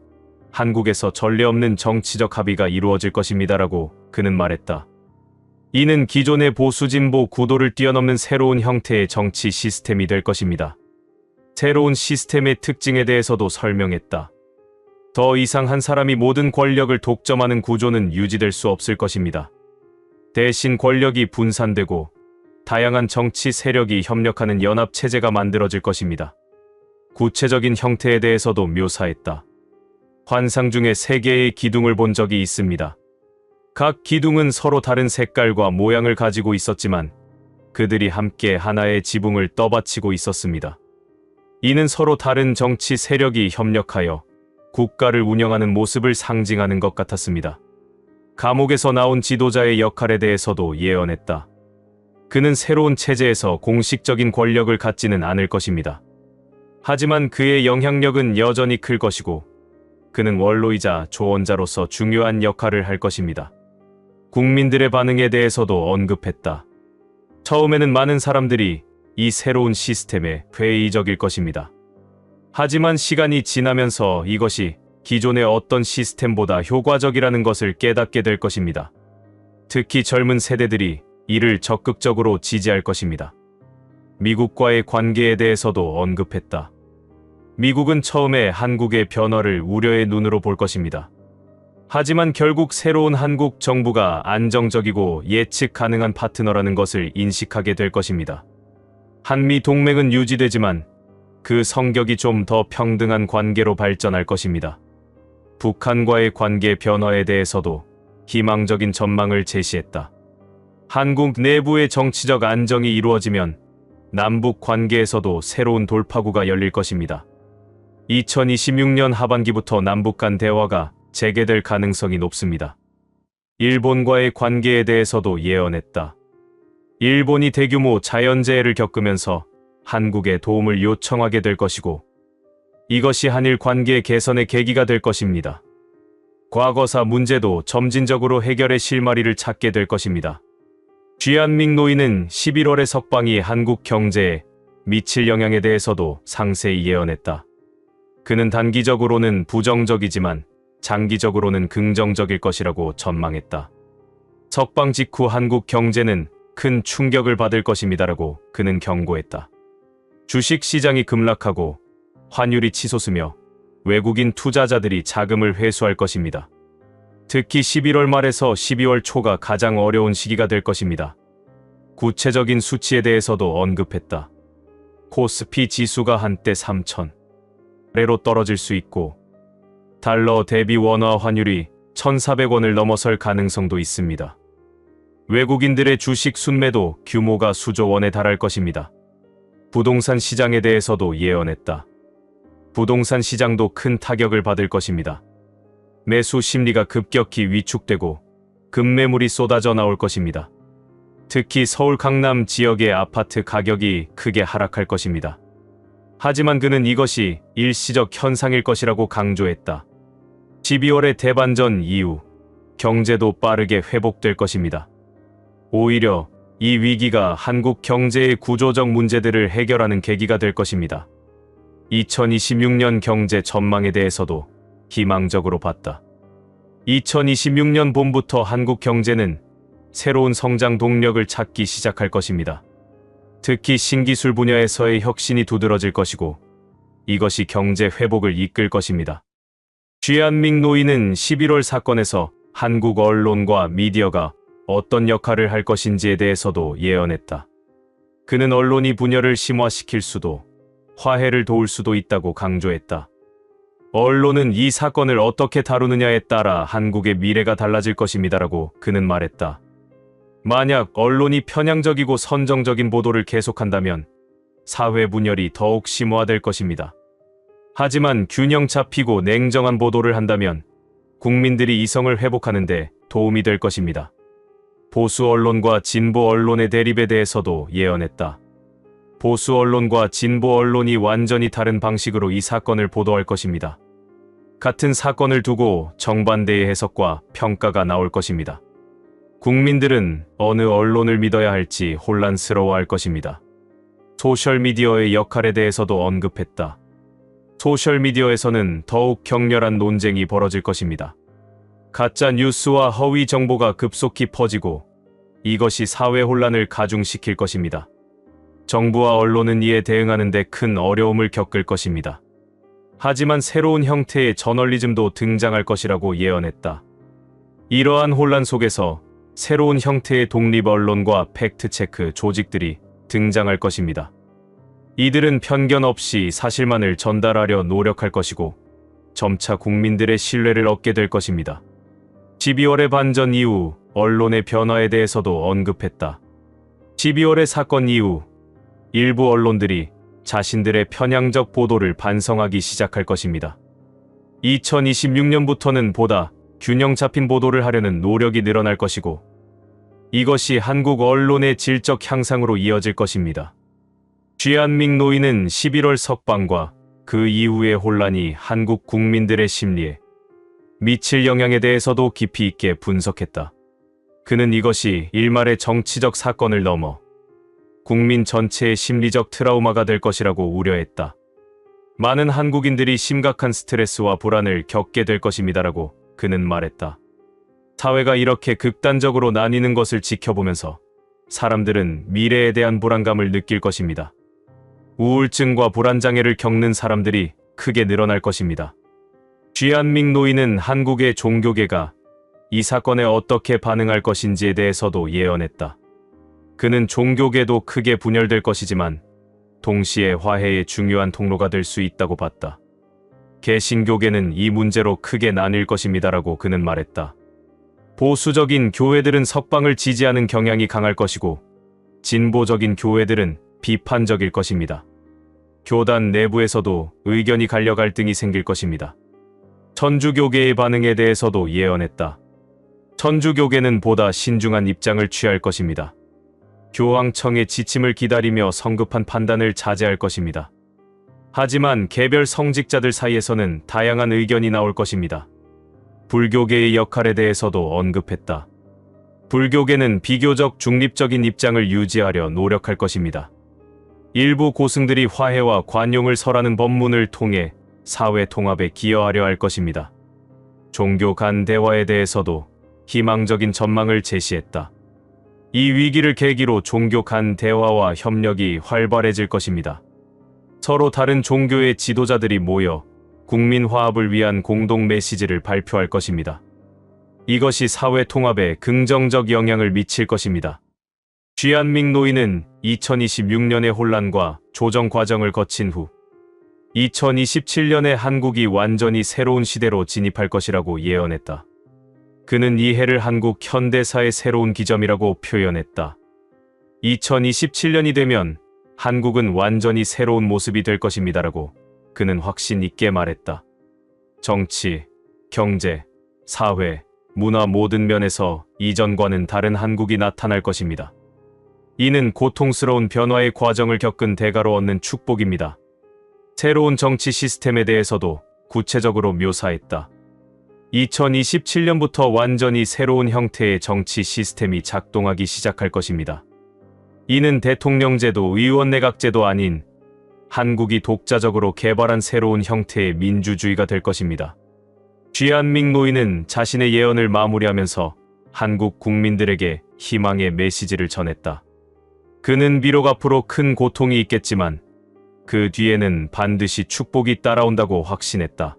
한국에서 전례 없는 정치적 합의가 이루어질 것입니다라고 그는 말했다. 이는 기존의 보수진보 구도를 뛰어넘는 새로운 형태의 정치 시스템이 될 것입니다. 새로운 시스템의 특징에 대해서도 설명했다. 더 이상 한 사람이 모든 권력을 독점하는 구조는 유지될 수 없을 것입니다. 대신 권력이 분산되고 다양한 정치 세력이 협력하는 연합체제가 만들어질 것입니다. 구체적인 형태에 대해서도 묘사했다. 환상 중에 3개의 기둥을 본 적이 있습니다. 각 기둥은 서로 다른 색깔과 모양을 가지고 있었지만 그들이 함께 하나의 지붕을 떠받치고 있었습니다. 이는 서로 다른 정치 세력이 협력하여 국가를 운영하는 모습을 상징하는 것 같았습니다. 감옥에서 나온 지도자의 역할에 대해서도 예언했다. 그는 새로운 체제에서 공식적인 권력을 갖지는 않을 것입니다. 하지만 그의 영향력은 여전히 클 것이고 그는 원로이자 조언자로서 중요한 역할을 할 것입니다. 국민들의 반응에 대해서도 언급했다. 처음에는 많은 사람들이 이 새로운 시스템에 회의적일 것입니다. 하지만 시간이 지나면서 이것이 기존의 어떤 시스템보다 효과적이라는 것을 깨닫게 될 것입니다. 특히 젊은 세대들이 이를 적극적으로 지지할 것입니다. 미국과의 관계에 대해서도 언급했다. 미국은 처음에 한국의 변화를 우려의 눈으로 볼 것입니다. 하지만 결국 새로운 한국 정부가 안정적이고 예측 가능한 파트너라는 것을 인식하게 될 것입니다. 한미 동맹은 유지되지만 그 성격이 좀 더 평등한 관계로 발전할 것입니다. 북한과의 관계 변화에 대해서도 희망적인 전망을 제시했다. 한국 내부의 정치적 안정이 이루어지면 남북 관계에서도 새로운 돌파구가 열릴 것입니다. 2026년 하반기부터 남북 간 대화가 재개될 가능성이 높습니다. 일본과의 관계에 대해서도 예언했다. 일본이 대규모 자연재해를 겪으면서 한국에 도움을 요청하게 될 것이고 이것이 한일 관계 개선의 계기가 될 것입니다. 과거사 문제도 점진적으로 해결의 실마리를 찾게 될 것입니다. 쥐안밍 노이는 11월의 석방이 한국 경제에 미칠 영향에 대해서도 상세히 예언했다. 그는 단기적으로는 부정적이지만 장기적으로는 긍정적일 것이라고 전망했다. 석방 직후 한국 경제는 큰 충격을 받을 것입니다라고 그는 경고했다. 주식 시장이 급락하고 환율이 치솟으며 외국인 투자자들이 자금을 회수할 것입니다. 특히 11월 말에서 12월 초가 가장 어려운 시기가 될 것입니다. 구체적인 수치에 대해서도 언급했다. 코스피 지수가 한때 3,000아래로 떨어질 수 있고 달러 대비 원화 환율이 1,400원을 넘어설 가능성도 있습니다. 외국인들의 주식 순매도 규모가 수조 원에 달할 것입니다. 부동산 시장에 대해서도 예언했다. 부동산 시장도 큰 타격을 받을 것입니다. 매수 심리가 급격히 위축되고 급매물이 쏟아져 나올 것입니다. 특히 서울 강남 지역의 아파트 가격이 크게 하락할 것입니다. 하지만 그는 이것이 일시적 현상일 것이라고 강조했다. 12월의 대반전 이후 경제도 빠르게 회복될 것입니다. 오히려 이 위기가 한국 경제의 구조적 문제들을 해결하는 계기가 될 것입니다. 2026년 경제 전망에 대해서도 희망적으로 봤다. 2026년 봄부터 한국 경제는 새로운 성장 동력을 찾기 시작할 것입니다. 특히 신기술 분야에서의 혁신이 두드러질 것이고 이것이 경제 회복을 이끌 것입니다. 쥐안밍 노이는 11월 사건에서 한국 언론과 미디어가 어떤 역할을 할 것인지에 대해서도 예언했다. 그는 언론이 분열을 심화시킬 수도 화해를 도울 수도 있다고 강조했다. 언론은 이 사건을 어떻게 다루느냐에 따라 한국의 미래가 달라질 것입니다라고 그는 말했다. 만약 언론이 편향적이고 선정적인 보도를 계속한다면 사회 분열이 더욱 심화될 것입니다. 하지만 균형 잡히고 냉정한 보도를 한다면 국민들이 이성을 회복하는 데 도움이 될 것입니다. 보수 언론과 진보 언론의 대립에 대해서도 예언했다. 보수 언론과 진보 언론이 완전히 다른 방식으로 이 사건을 보도할 것입니다. 같은 사건을 두고 정반대의 해석과 평가가 나올 것입니다. 국민들은 어느 언론을 믿어야 할지 혼란스러워할 것입니다. 소셜미디어의 역할에 대해서도 언급했다. 소셜미디어에서는 더욱 격렬한 논쟁이 벌어질 것입니다. 가짜 뉴스와 허위 정보가 급속히 퍼지고 이것이 사회 혼란을 가중시킬 것입니다. 정부와 언론은 이에 대응하는 데 큰 어려움을 겪을 것입니다. 하지만 새로운 형태의 저널리즘도 등장할 것이라고 예언했다. 이러한 혼란 속에서 새로운 형태의 독립 언론과 팩트체크 조직들이 등장할 것입니다. 이들은 편견 없이 사실만을 전달하려 노력할 것이고 점차 국민들의 신뢰를 얻게 될 것입니다. 12월의 반전 이후 언론의 변화에 대해서도 언급했다. 12월의 사건 이후 일부 언론들이 자신들의 편향적 보도를 반성하기 시작할 것입니다. 2026년부터는 보다 균형 잡힌 보도를 하려는 노력이 늘어날 것이고 이것이 한국 언론의 질적 향상으로 이어질 것입니다. 주한민 노인은 11월 석방과 그 이후의 혼란이 한국 국민들의 심리에 미칠 영향에 대해서도 깊이 있게 분석했다. 그는 이것이 일말의 정치적 사건을 넘어 국민 전체의 심리적 트라우마가 될 것이라고 우려했다. 많은 한국인들이 심각한 스트레스와 불안을 겪게 될 것입니다라고 그는 말했다. 사회가 이렇게 극단적으로 나뉘는 것을 지켜보면서 사람들은 미래에 대한 불안감을 느낄 것입니다. 우울증과 불안장애를 겪는 사람들이 크게 늘어날 것입니다. 주한민 노인은 한국의 종교계가 이 사건에 어떻게 반응할 것인지에 대해서도 예언했다. 그는 종교계도 크게 분열될 것이지만 동시에 화해의 중요한 통로가 될 수 있다고 봤다. 개신교계는 이 문제로 크게 나뉠 것입니다라고 그는 말했다. 보수적인 교회들은 석방을 지지하는 경향이 강할 것이고 진보적인 교회들은 비판적일 것입니다. 교단 내부에서도 의견이 갈려 갈등이 생길 것입니다. 천주교계의 반응에 대해서도 예언했다. 천주교계는 보다 신중한 입장을 취할 것입니다. 교황청의 지침을 기다리며 성급한 판단을 자제할 것입니다. 하지만 개별 성직자들 사이에서는 다양한 의견이 나올 것입니다. 불교계의 역할에 대해서도 언급했다. 불교계는 비교적 중립적인 입장을 유지하려 노력할 것입니다. 일부 고승들이 화해와 관용을 설하는 법문을 통해 사회 통합에 기여하려 할 것입니다. 종교 간 대화에 대해서도 희망적인 전망을 제시했다. 이 위기를 계기로 종교 간 대화와 협력이 활발해질 것입니다. 서로 다른 종교의 지도자들이 모여 국민 화합을 위한 공동 메시지를 발표할 것입니다. 이것이 사회 통합에 긍정적 영향을 미칠 것입니다. 주한민 노인은 2026년의 혼란과 조정 과정을 거친 후 2027년에 한국이 완전히 새로운 시대로 진입할 것이라고 예언했다. 그는 이 해를 한국 현대사의 새로운 기점이라고 표현했다. 2027년이 되면 한국은 완전히 새로운 모습이 될 것입니다라고 그는 확신 있게 말했다. 정치, 경제, 사회, 문화 모든 면에서 이전과는 다른 한국이 나타날 것입니다. 이는 고통스러운 변화의 과정을 겪은 대가로 얻는 축복입니다. 새로운 정치 시스템에 대해서도 구체적으로 묘사했다. 2027년부터 완전히 새로운 형태의 정치 시스템이 작동하기 시작할 것입니다. 이는 대통령제도, 의원내각제도 아닌 한국이 독자적으로 개발한 새로운 형태의 민주주의가 될 것입니다. 주한민 노인은 자신의 예언을 마무리하면서 한국 국민들에게 희망의 메시지를 전했다. 그는 비록 앞으로 큰 고통이 있겠지만 그 뒤에는 반드시 축복이 따라온다고 확신했다.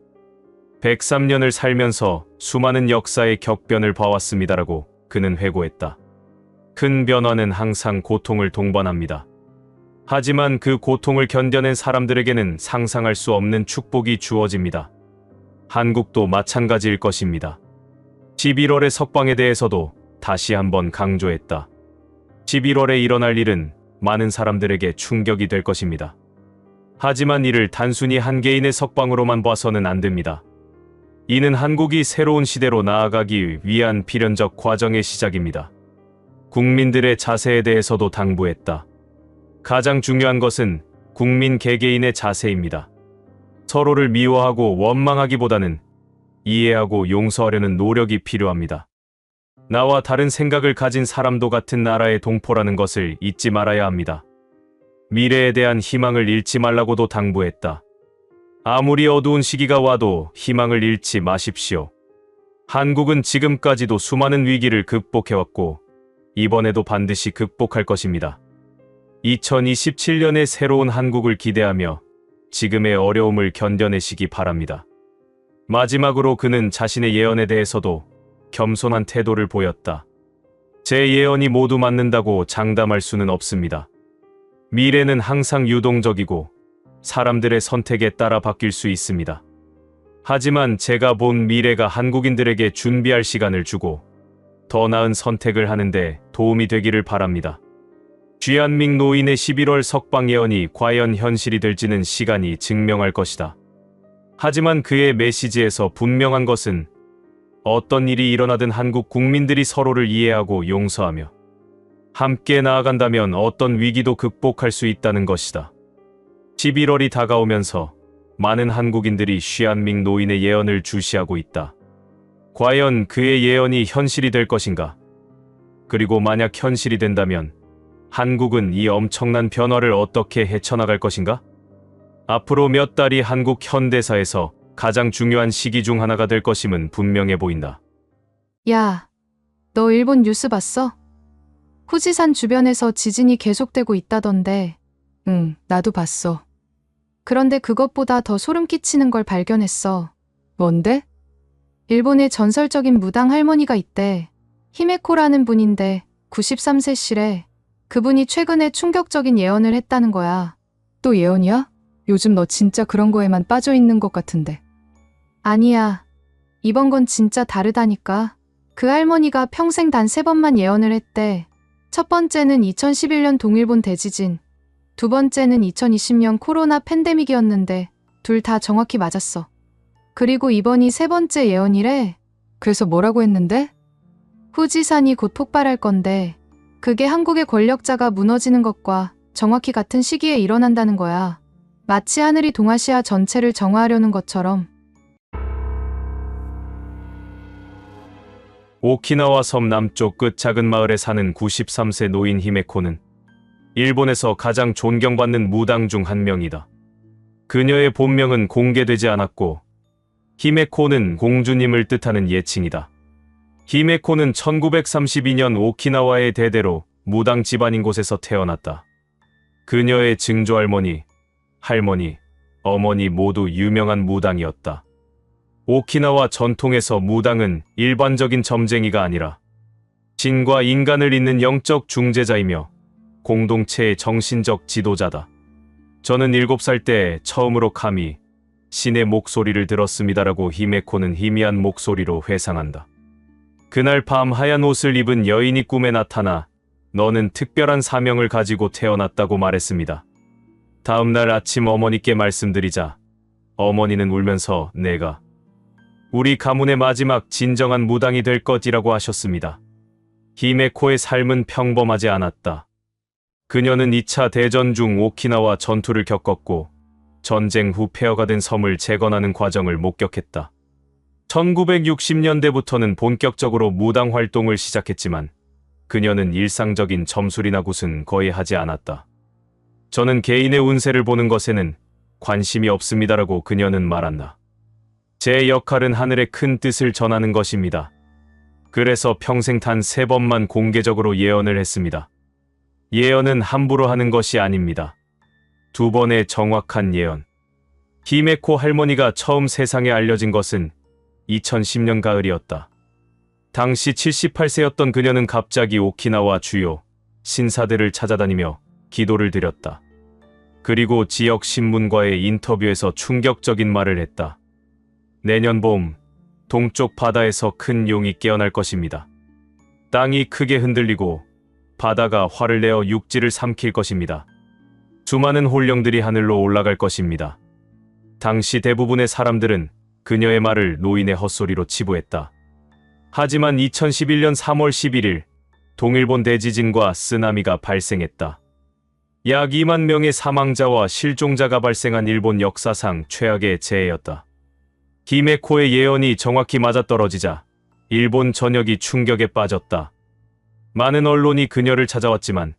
103년을 살면서 수많은 역사의 격변을 봐왔습니다라고 그는 회고했다. 큰 변화는 항상 고통을 동반합니다. 하지만 그 고통을 견뎌낸 사람들에게는 상상할 수 없는 축복이 주어집니다. 한국도 마찬가지일 것입니다. 11월의 석방에 대해서도 다시 한번 강조했다. 11월에 일어날 일은 많은 사람들에게 충격이 될 것입니다. 하지만 이를 단순히 한 개인의 석방으로만 봐서는 안 됩니다. 이는 한국이 새로운 시대로 나아가기 위한 필연적 과정의 시작입니다. 국민들의 자세에 대해서도 당부했다. 가장 중요한 것은 국민 개개인의 자세입니다. 서로를 미워하고 원망하기보다는 이해하고 용서하려는 노력이 필요합니다. 나와 다른 생각을 가진 사람도 같은 나라의 동포라는 것을 잊지 말아야 합니다. 미래에 대한 희망을 잃지 말라고도 당부했다. 아무리 어두운 시기가 와도 희망을 잃지 마십시오. 한국은 지금까지도 수많은 위기를 극복해왔고 이번에도 반드시 극복할 것입니다. 2027년의 새로운 한국을 기대하며 지금의 어려움을 견뎌내시기 바랍니다. 마지막으로 그는 자신의 예언에 대해서도 겸손한 태도를 보였다. 제 예언이 모두 맞는다고 장담할 수는 없습니다. 미래는 항상 유동적이고 사람들의 선택에 따라 바뀔 수 있습니다. 하지만 제가 본 미래가 한국인들에게 준비할 시간을 주고 더 나은 선택을 하는데 도움이 되기를 바랍니다. 주한믹 노인의 11월 석방 예언이 과연 현실이 될지는 시간이 증명할 것이다. 하지만 그의 메시지에서 분명한 것은 어떤 일이 일어나든 한국 국민들이 서로를 이해하고 용서하며 함께 나아간다면 어떤 위기도 극복할 수 있다는 것이다. 11월이 다가오면서 많은 한국인들이 주한믹 노인의 예언을 주시하고 있다. 과연 그의 예언이 현실이 될 것인가? 그리고 만약 현실이 된다면 한국은 이 엄청난 변화를 어떻게 헤쳐나갈 것인가? 앞으로 몇 달이 한국 현대사에서 가장 중요한 시기 중 하나가 될 것임은 분명해 보인다. 야, 너 일본 뉴스 봤어? 후지산 주변에서 지진이 계속되고 있다던데. 응, 나도 봤어. 그런데 그것보다 더 소름 끼치는 걸 발견했어. 뭔데? 일본에 전설적인 무당 할머니가 있대. 히메코라는 분인데 93세시래. 그분이 최근에 충격적인 예언을 했다는 거야. 또 예언이야? 요즘 너 진짜 그런 거에만 빠져 있는 것 같은데. 아니야. 이번 건 진짜 다르다니까. 그 할머니가 평생 단 3번만 예언을 했대. 첫 번째는 2011년 동일본 대지진. 두 번째는 2020년 코로나 팬데믹이었는데 둘 다 정확히 맞았어. 그리고 이번이 3번째 예언이래. 그래서 뭐라고 했는데? 후지산이 곧 폭발할 건데 그게 한국의 권력자가 무너지는 것과 정확히 같은 시기에 일어난다는 거야. 마치 하늘이 동아시아 전체를 정화하려는 것처럼. 오키나와 섬 남쪽 끝 작은 마을에 사는 93세 노인 히메코는 일본에서 가장 존경받는 무당 중 한 명이다. 그녀의 본명은 공개되지 않았고 히메코는 공주님을 뜻하는 예칭이다. 히메코는 1932년 오키나와의 대대로 무당 집안인 곳에서 태어났다. 그녀의 증조할머니, 할머니, 어머니 모두 유명한 무당이었다. 오키나와 전통에서 무당은 일반적인 점쟁이가 아니라 신과 인간을 잇는 영적 중재자이며 공동체의 정신적 지도자다. 저는 7살 때 처음으로 감히 신의 목소리를 들었습니다라고 히메코는 희미한 목소리로 회상한다. 그날 밤 하얀 옷을 입은 여인이 꿈에 나타나 너는 특별한 사명을 가지고 태어났다고 말했습니다. 다음 날 아침 어머니께 말씀드리자 어머니는 울면서 내가 우리 가문의 마지막 진정한 무당이 될 것이라고 하셨습니다. 히메코의 삶은 평범하지 않았다. 그녀는 2차 대전 중 오키나와 전투를 겪었고 전쟁 후 폐허가 된 섬을 재건하는 과정을 목격했다. 1960년대부터는 본격적으로 무당 활동을 시작했지만 그녀는 일상적인 점술이나 굿은 거의 하지 않았다. 저는 개인의 운세를 보는 것에는 관심이 없습니다라고 그녀는 말한다. 제 역할은 하늘의 큰 뜻을 전하는 것입니다. 그래서 평생 단 3번만 공개적으로 예언을 했습니다. 예언은 함부로 하는 것이 아닙니다. 2번의 정확한 예언. 히메코 할머니가 처음 세상에 알려진 것은 2010년 가을이었다. 당시 78세였던 그녀는 갑자기 오키나와 주요 신사들을 찾아다니며 기도를 드렸다. 그리고 지역 신문과의 인터뷰에서 충격적인 말을 했다. 내년 봄, 동쪽 바다에서 큰 용이 깨어날 것입니다. 땅이 크게 흔들리고 바다가 화를 내어 육지를 삼킬 것입니다. 수많은 혼령들이 하늘로 올라갈 것입니다. 당시 대부분의 사람들은 그녀의 말을 노인의 헛소리로 치부했다. 하지만 2011년 3월 11일 동일본 대지진과 쓰나미가 발생했다. 약 2만 명의 사망자와 실종자가 발생한 일본 역사상 최악의 재해였다. 히메코의 예언이 정확히 맞아떨어지자 일본 전역이 충격에 빠졌다. 많은 언론이 그녀를 찾아왔지만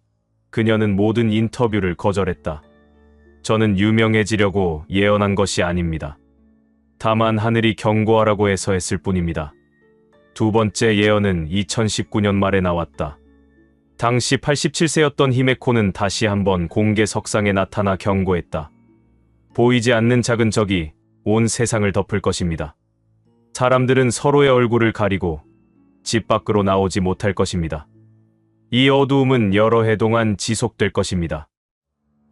그녀는 모든 인터뷰를 거절했다. 저는 유명해지려고 예언한 것이 아닙니다. 다만 하늘이 경고하라고 해서 했을 뿐입니다. 두 번째 예언은 2019년 말에 나왔다. 당시 87세였던 히메코는 다시 한번 공개석상에 나타나 경고했다. 보이지 않는 작은 적이 온 세상을 덮을 것입니다. 사람들은 서로의 얼굴을 가리고 집 밖으로 나오지 못할 것입니다. 이 어두움은 여러 해 동안 지속될 것입니다.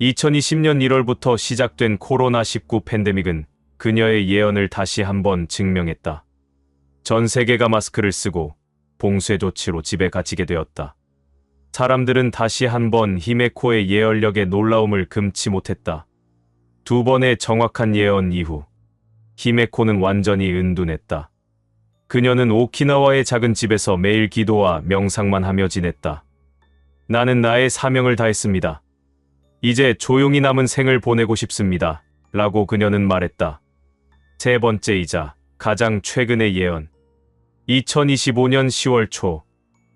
2020년 1월부터 시작된 코로나19 팬데믹은 그녀의 예언을 다시 한번 증명했다. 전 세계가 마스크를 쓰고 봉쇄 조치로 집에 갇히게 되었다. 사람들은 다시 한번 히메코의 예언력의 놀라움을 금치 못했다. 두 번의 정확한 예언 이후 히메코는 완전히 은둔했다. 그녀는 오키나와의 작은 집에서 매일 기도와 명상만 하며 지냈다. 나는 나의 사명을 다했습니다. 이제 조용히 남은 생을 보내고 싶습니다. 라고 그녀는 말했다. 세 번째이자 가장 최근의 예언. 2025년 10월 초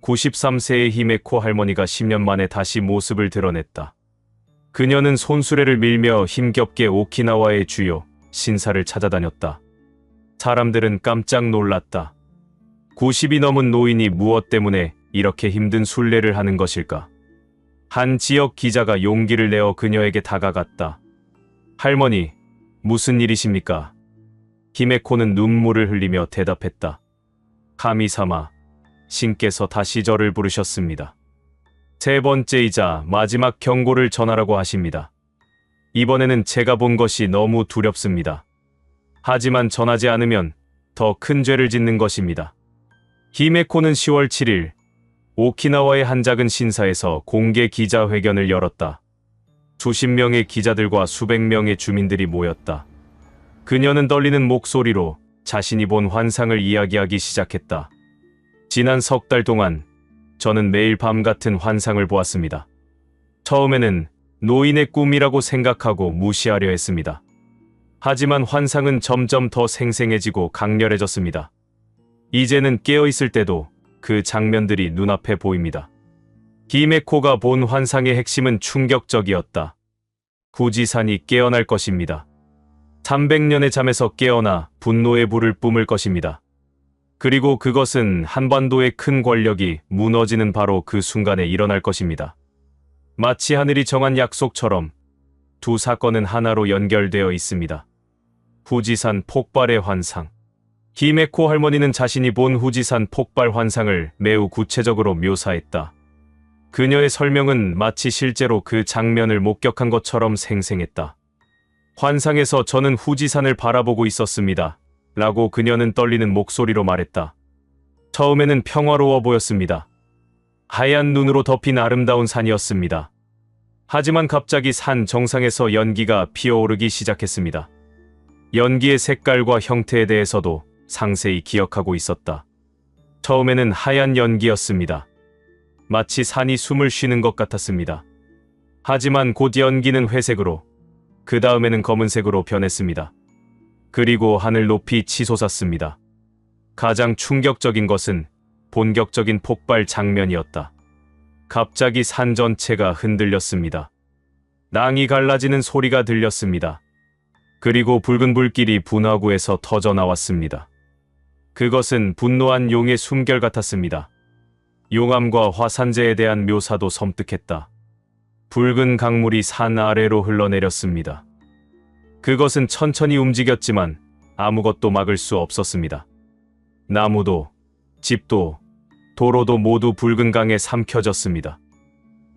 93세의 히메코 할머니가 10년 만에 다시 모습을 드러냈다. 그녀는 손수레를 밀며 힘겹게 오키나와의 주요 신사를 찾아다녔다. 사람들은 깜짝 놀랐다. 90이 넘은 노인이 무엇 때문에 이렇게 힘든 순례를 하는 것일까? 한 지역 기자가 용기를 내어 그녀에게 다가갔다. 할머니, 무슨 일이십니까? 히메코는 눈물을 흘리며 대답했다. 카미사마, 신께서 다시 저를 부르셨습니다. 세 번째이자 마지막 경고를 전하라고 하십니다. 이번에는 제가 본 것이 너무 두렵습니다. 하지만 전하지 않으면 더 큰 죄를 짓는 것입니다. 히메코는 10월 7일 오키나와의 한 작은 신사에서 공개 기자회견을 열었다. 수십 명의 기자들과 수백 명의 주민들이 모였다. 그녀는 떨리는 목소리로 자신이 본 환상을 이야기하기 시작했다. 지난 석 달 동안 저는 매일 밤 같은 환상을 보았습니다. 처음에는 노인의 꿈이라고 생각하고 무시하려 했습니다. 하지만 환상은 점점 더 생생해지고 강렬해졌습니다. 이제는 깨어있을 때도 그 장면들이 눈앞에 보입니다. 히메코가 본 환상의 핵심은 충격적이었다. 후지산이 깨어날 것입니다. 300년의 잠에서 깨어나 분노의 불을 뿜을 것입니다. 그리고 그것은 한반도의 큰 권력이 무너지는 바로 그 순간에 일어날 것입니다. 마치 하늘이 정한 약속처럼 두 사건은 하나로 연결되어 있습니다. 후지산 폭발의 환상. 히메코 할머니는 자신이 본 후지산 폭발 환상을 매우 구체적으로 묘사했다. 그녀의 설명은 마치 실제로 그 장면을 목격한 것처럼 생생했다. 환상에서 저는 후지산을 바라보고 있었습니다. 라고 그녀는 떨리는 목소리로 말했다. 처음에는 평화로워 보였습니다. 하얀 눈으로 덮인 아름다운 산이었습니다. 하지만 갑자기 산 정상에서 연기가 피어오르기 시작했습니다. 연기의 색깔과 형태에 대해서도 상세히 기억하고 있었다. 처음에는 하얀 연기였습니다. 마치 산이 숨을 쉬는 것 같았습니다. 하지만 곧 연기는 회색으로, 그 다음에는 검은색으로 변했습니다. 그리고 하늘 높이 치솟았습니다. 가장 충격적인 것은 본격적인 폭발 장면이었다. 갑자기 산 전체가 흔들렸습니다. 낭이 갈라지는 소리가 들렸습니다. 그리고 붉은 불길이 분화구에서 터져 나왔습니다. 그것은 분노한 용의 숨결 같았습니다. 용암과 화산재에 대한 묘사도 섬뜩했다. 붉은 강물이 산 아래로 흘러내렸습니다. 그것은 천천히 움직였지만 아무것도 막을 수 없었습니다. 나무도, 집도, 도로도 모두 붉은 강에 삼켜졌습니다.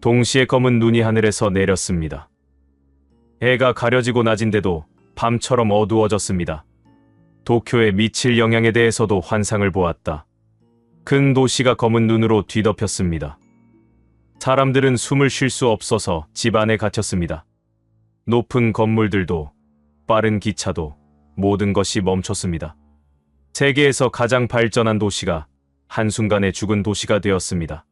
동시에 검은 눈이 하늘에서 내렸습니다. 해가 가려지고 낮인데도 밤처럼 어두워졌습니다. 도쿄에 미칠 영향에 대해서도 환상을 보았다. 큰 도시가 검은 눈으로 뒤덮였습니다. 사람들은 숨을 쉴 수 없어서 집 안에 갇혔습니다. 높은 건물들도, 빠른 기차도, 모든 것이 멈췄습니다. 세계에서 가장 발전한 도시가 한순간에 죽은 도시가 되었습니다.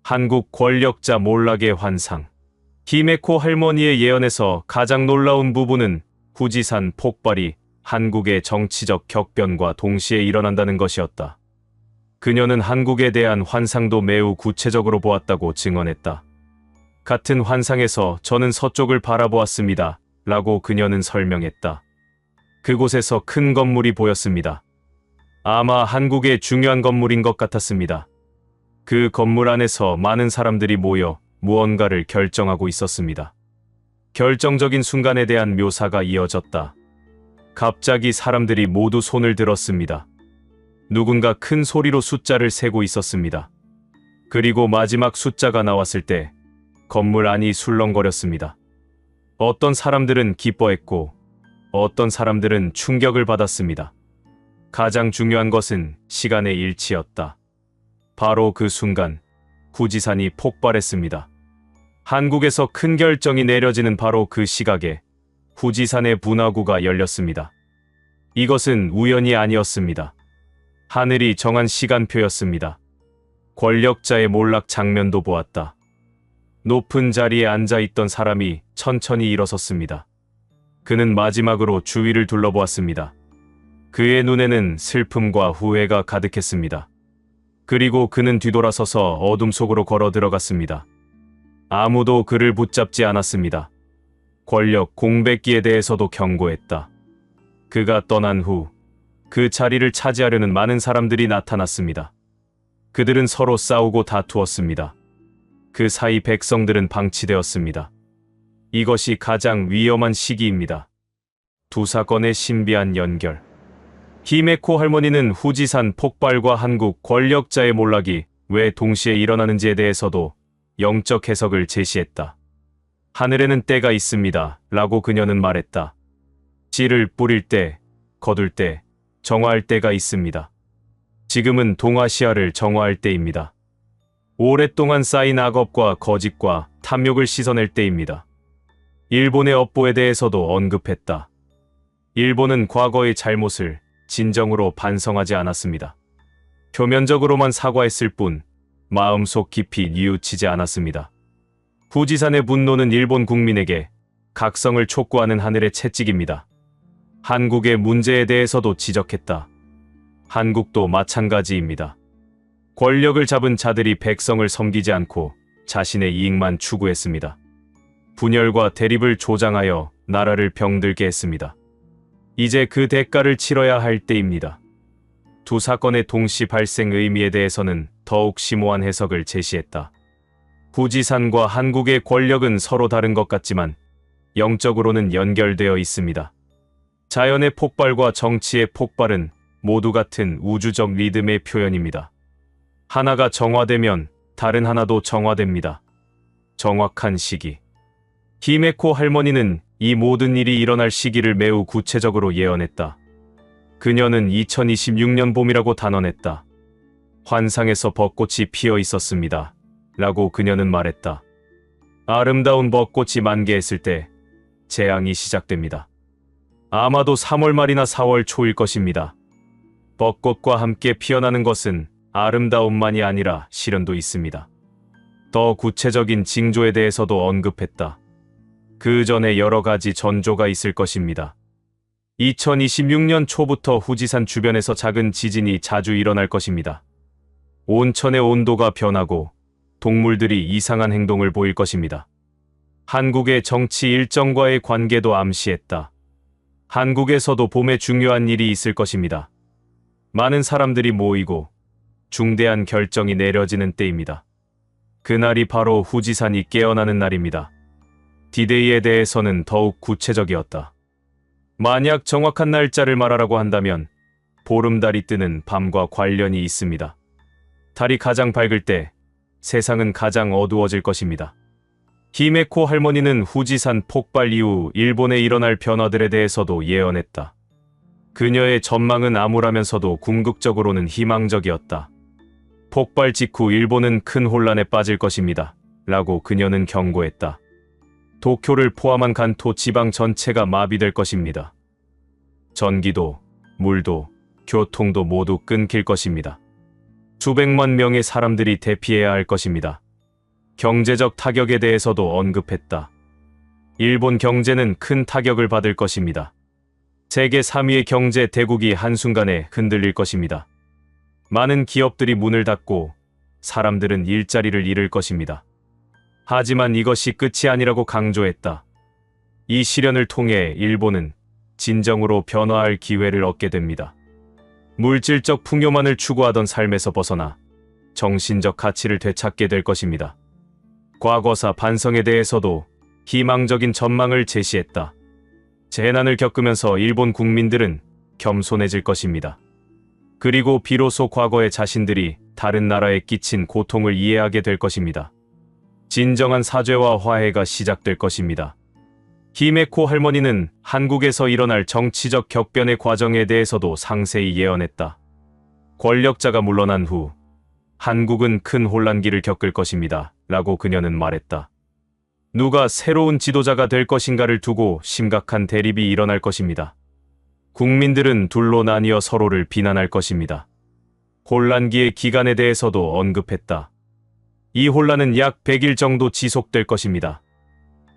한국 권력자 몰락의 환상. 히메코 할머니의 예언에서 가장 놀라운 부분은 후지산 폭발이 한국의 정치적 격변과 동시에 일어난다는 것이었다. 그녀는 한국에 대한 환상도 매우 구체적으로 보았다고 증언했다. 같은 환상에서 저는 서쪽을 바라보았습니다. 라고 그녀는 설명했다. 그곳에서 큰 건물이 보였습니다. 아마 한국의 중요한 건물인 것 같았습니다. 그 건물 안에서 많은 사람들이 모여 무언가를 결정하고 있었습니다. 결정적인 순간에 대한 묘사가 이어졌다. 갑자기 사람들이 모두 손을 들었습니다. 누군가 큰 소리로 숫자를 세고 있었습니다. 그리고 마지막 숫자가 나왔을 때 건물 안이 술렁거렸습니다. 어떤 사람들은 기뻐했고 어떤 사람들은 충격을 받았습니다. 가장 중요한 것은 시간의 일치였다. 바로 그 순간 후지산이 폭발했습니다. 한국에서 큰 결정이 내려지는 바로 그 시각에 후지산의 분화구가 열렸습니다. 이것은 우연이 아니었습니다. 하늘이 정한 시간표였습니다. 권력자의 몰락 장면도 보았다. 높은 자리에 앉아있던 사람이 천천히 일어섰습니다. 그는 마지막으로 주위를 둘러보았습니다. 그의 눈에는 슬픔과 후회가 가득했습니다. 그리고 그는 뒤돌아서서 어둠 속으로 걸어 들어갔습니다. 아무도 그를 붙잡지 않았습니다. 권력 공백기에 대해서도 경고했다. 그가 떠난 후 그 자리를 차지하려는 많은 사람들이 나타났습니다. 그들은 서로 싸우고 다투었습니다. 그 사이 백성들은 방치되었습니다. 이것이 가장 위험한 시기입니다. 두 사건의 신비한 연결. 히메코 할머니는 후지산 폭발과 한국 권력자의 몰락이 왜 동시에 일어나는지에 대해서도 영적 해석을 제시했다. 하늘에는 때가 있습니다. 라고 그녀는 말했다. 씨를 뿌릴 때, 거둘 때, 정화할 때가 있습니다. 지금은 동아시아를 정화할 때입니다. 오랫동안 쌓인 악업과 거짓과 탐욕을 씻어낼 때입니다. 일본의 업보에 대해서도 언급했다. 일본은 과거의 잘못을 진정으로 반성하지 않았습니다. 표면적으로만 사과했을 뿐 마음속 깊이 뉘우치지 않았습니다. 후지산의 분노는 일본 국민에게 각성을 촉구하는 하늘의 채찍입니다. 한국의 문제에 대해서도 지적했다. 한국도 마찬가지입니다. 권력을 잡은 자들이 백성을 섬기지 않고 자신의 이익만 추구했습니다. 분열과 대립을 조장하여 나라를 병들게 했습니다. 이제 그 대가를 치러야 할 때입니다. 두 사건의 동시 발생 의미에 대해서는 더욱 심오한 해석을 제시했다. 후지산과 한국의 권력은 서로 다른 것 같지만 영적으로는 연결되어 있습니다. 자연의 폭발과 정치의 폭발은 모두 같은 우주적 리듬의 표현입니다. 하나가 정화되면 다른 하나도 정화됩니다. 정확한 시기. 히메코 할머니는 이 모든 일이 일어날 시기를 매우 구체적으로 예언했다. 그녀는 2026년 봄이라고 단언했다. 환상에서 벚꽃이 피어 있었습니다. 라고 그녀는 말했다. 아름다운 벚꽃이 만개했을 때 재앙이 시작됩니다. 아마도 3월 말이나 4월 초일 것입니다. 벚꽃과 함께 피어나는 것은 아름다움만이 아니라 시련도 있습니다. 더 구체적인 징조에 대해서도 언급했다. 그 전에 여러 가지 전조가 있을 것입니다. 2026년 초부터 후지산 주변에서 작은 지진이 자주 일어날 것입니다. 온천의 온도가 변하고 동물들이 이상한 행동을 보일 것입니다. 한국의 정치 일정과의 관계도 암시했다. 한국에서도 봄에 중요한 일이 있을 것입니다. 많은 사람들이 모이고 중대한 결정이 내려지는 때입니다. 그날이 바로 후지산이 깨어나는 날입니다. 디데이에 대해서는 더욱 구체적이었다. 만약 정확한 날짜를 말하라고 한다면 보름달이 뜨는 밤과 관련이 있습니다. 달이 가장 밝을 때 세상은 가장 어두워질 것입니다. 히메코 할머니는 후지산 폭발 이후 일본에 일어날 변화들에 대해서도 예언했다. 그녀의 전망은 암울하면서도 궁극적으로는 희망적이었다. 폭발 직후 일본은 큰 혼란에 빠질 것입니다. 라고 그녀는 경고했다. 도쿄를 포함한 간토 지방 전체가 마비될 것입니다. 전기도, 물도, 교통도 모두 끊길 것입니다. 수백만 명의 사람들이 대피해야 할 것입니다. 경제적 타격에 대해서도 언급했다. 일본 경제는 큰 타격을 받을 것입니다. 세계 3위의 경제 대국이 한순간에 흔들릴 것입니다. 많은 기업들이 문을 닫고 사람들은 일자리를 잃을 것입니다. 하지만 이것이 끝이 아니라고 강조했다. 이 시련을 통해 일본은 진정으로 변화할 기회를 얻게 됩니다. 물질적 풍요만을 추구하던 삶에서 벗어나 정신적 가치를 되찾게 될 것입니다. 과거사 반성에 대해서도 희망적인 전망을 제시했다. 재난을 겪으면서 일본 국민들은 겸손해질 것입니다. 그리고 비로소 과거의 자신들이 다른 나라에 끼친 고통을 이해하게 될 것입니다. 진정한 사죄와 화해가 시작될 것입니다. 히메코 할머니는 한국에서 일어날 정치적 격변의 과정에 대해서도 상세히 예언했다. 권력자가 물러난 후 한국은 큰 혼란기를 겪을 것입니다. 라고 그녀는 말했다. 누가 새로운 지도자가 될 것인가를 두고 심각한 대립이 일어날 것입니다. 국민들은 둘로 나뉘어 서로를 비난할 것입니다. 혼란기의 기간에 대해서도 언급했다. 이 혼란은 약 100일 정도 지속될 것입니다.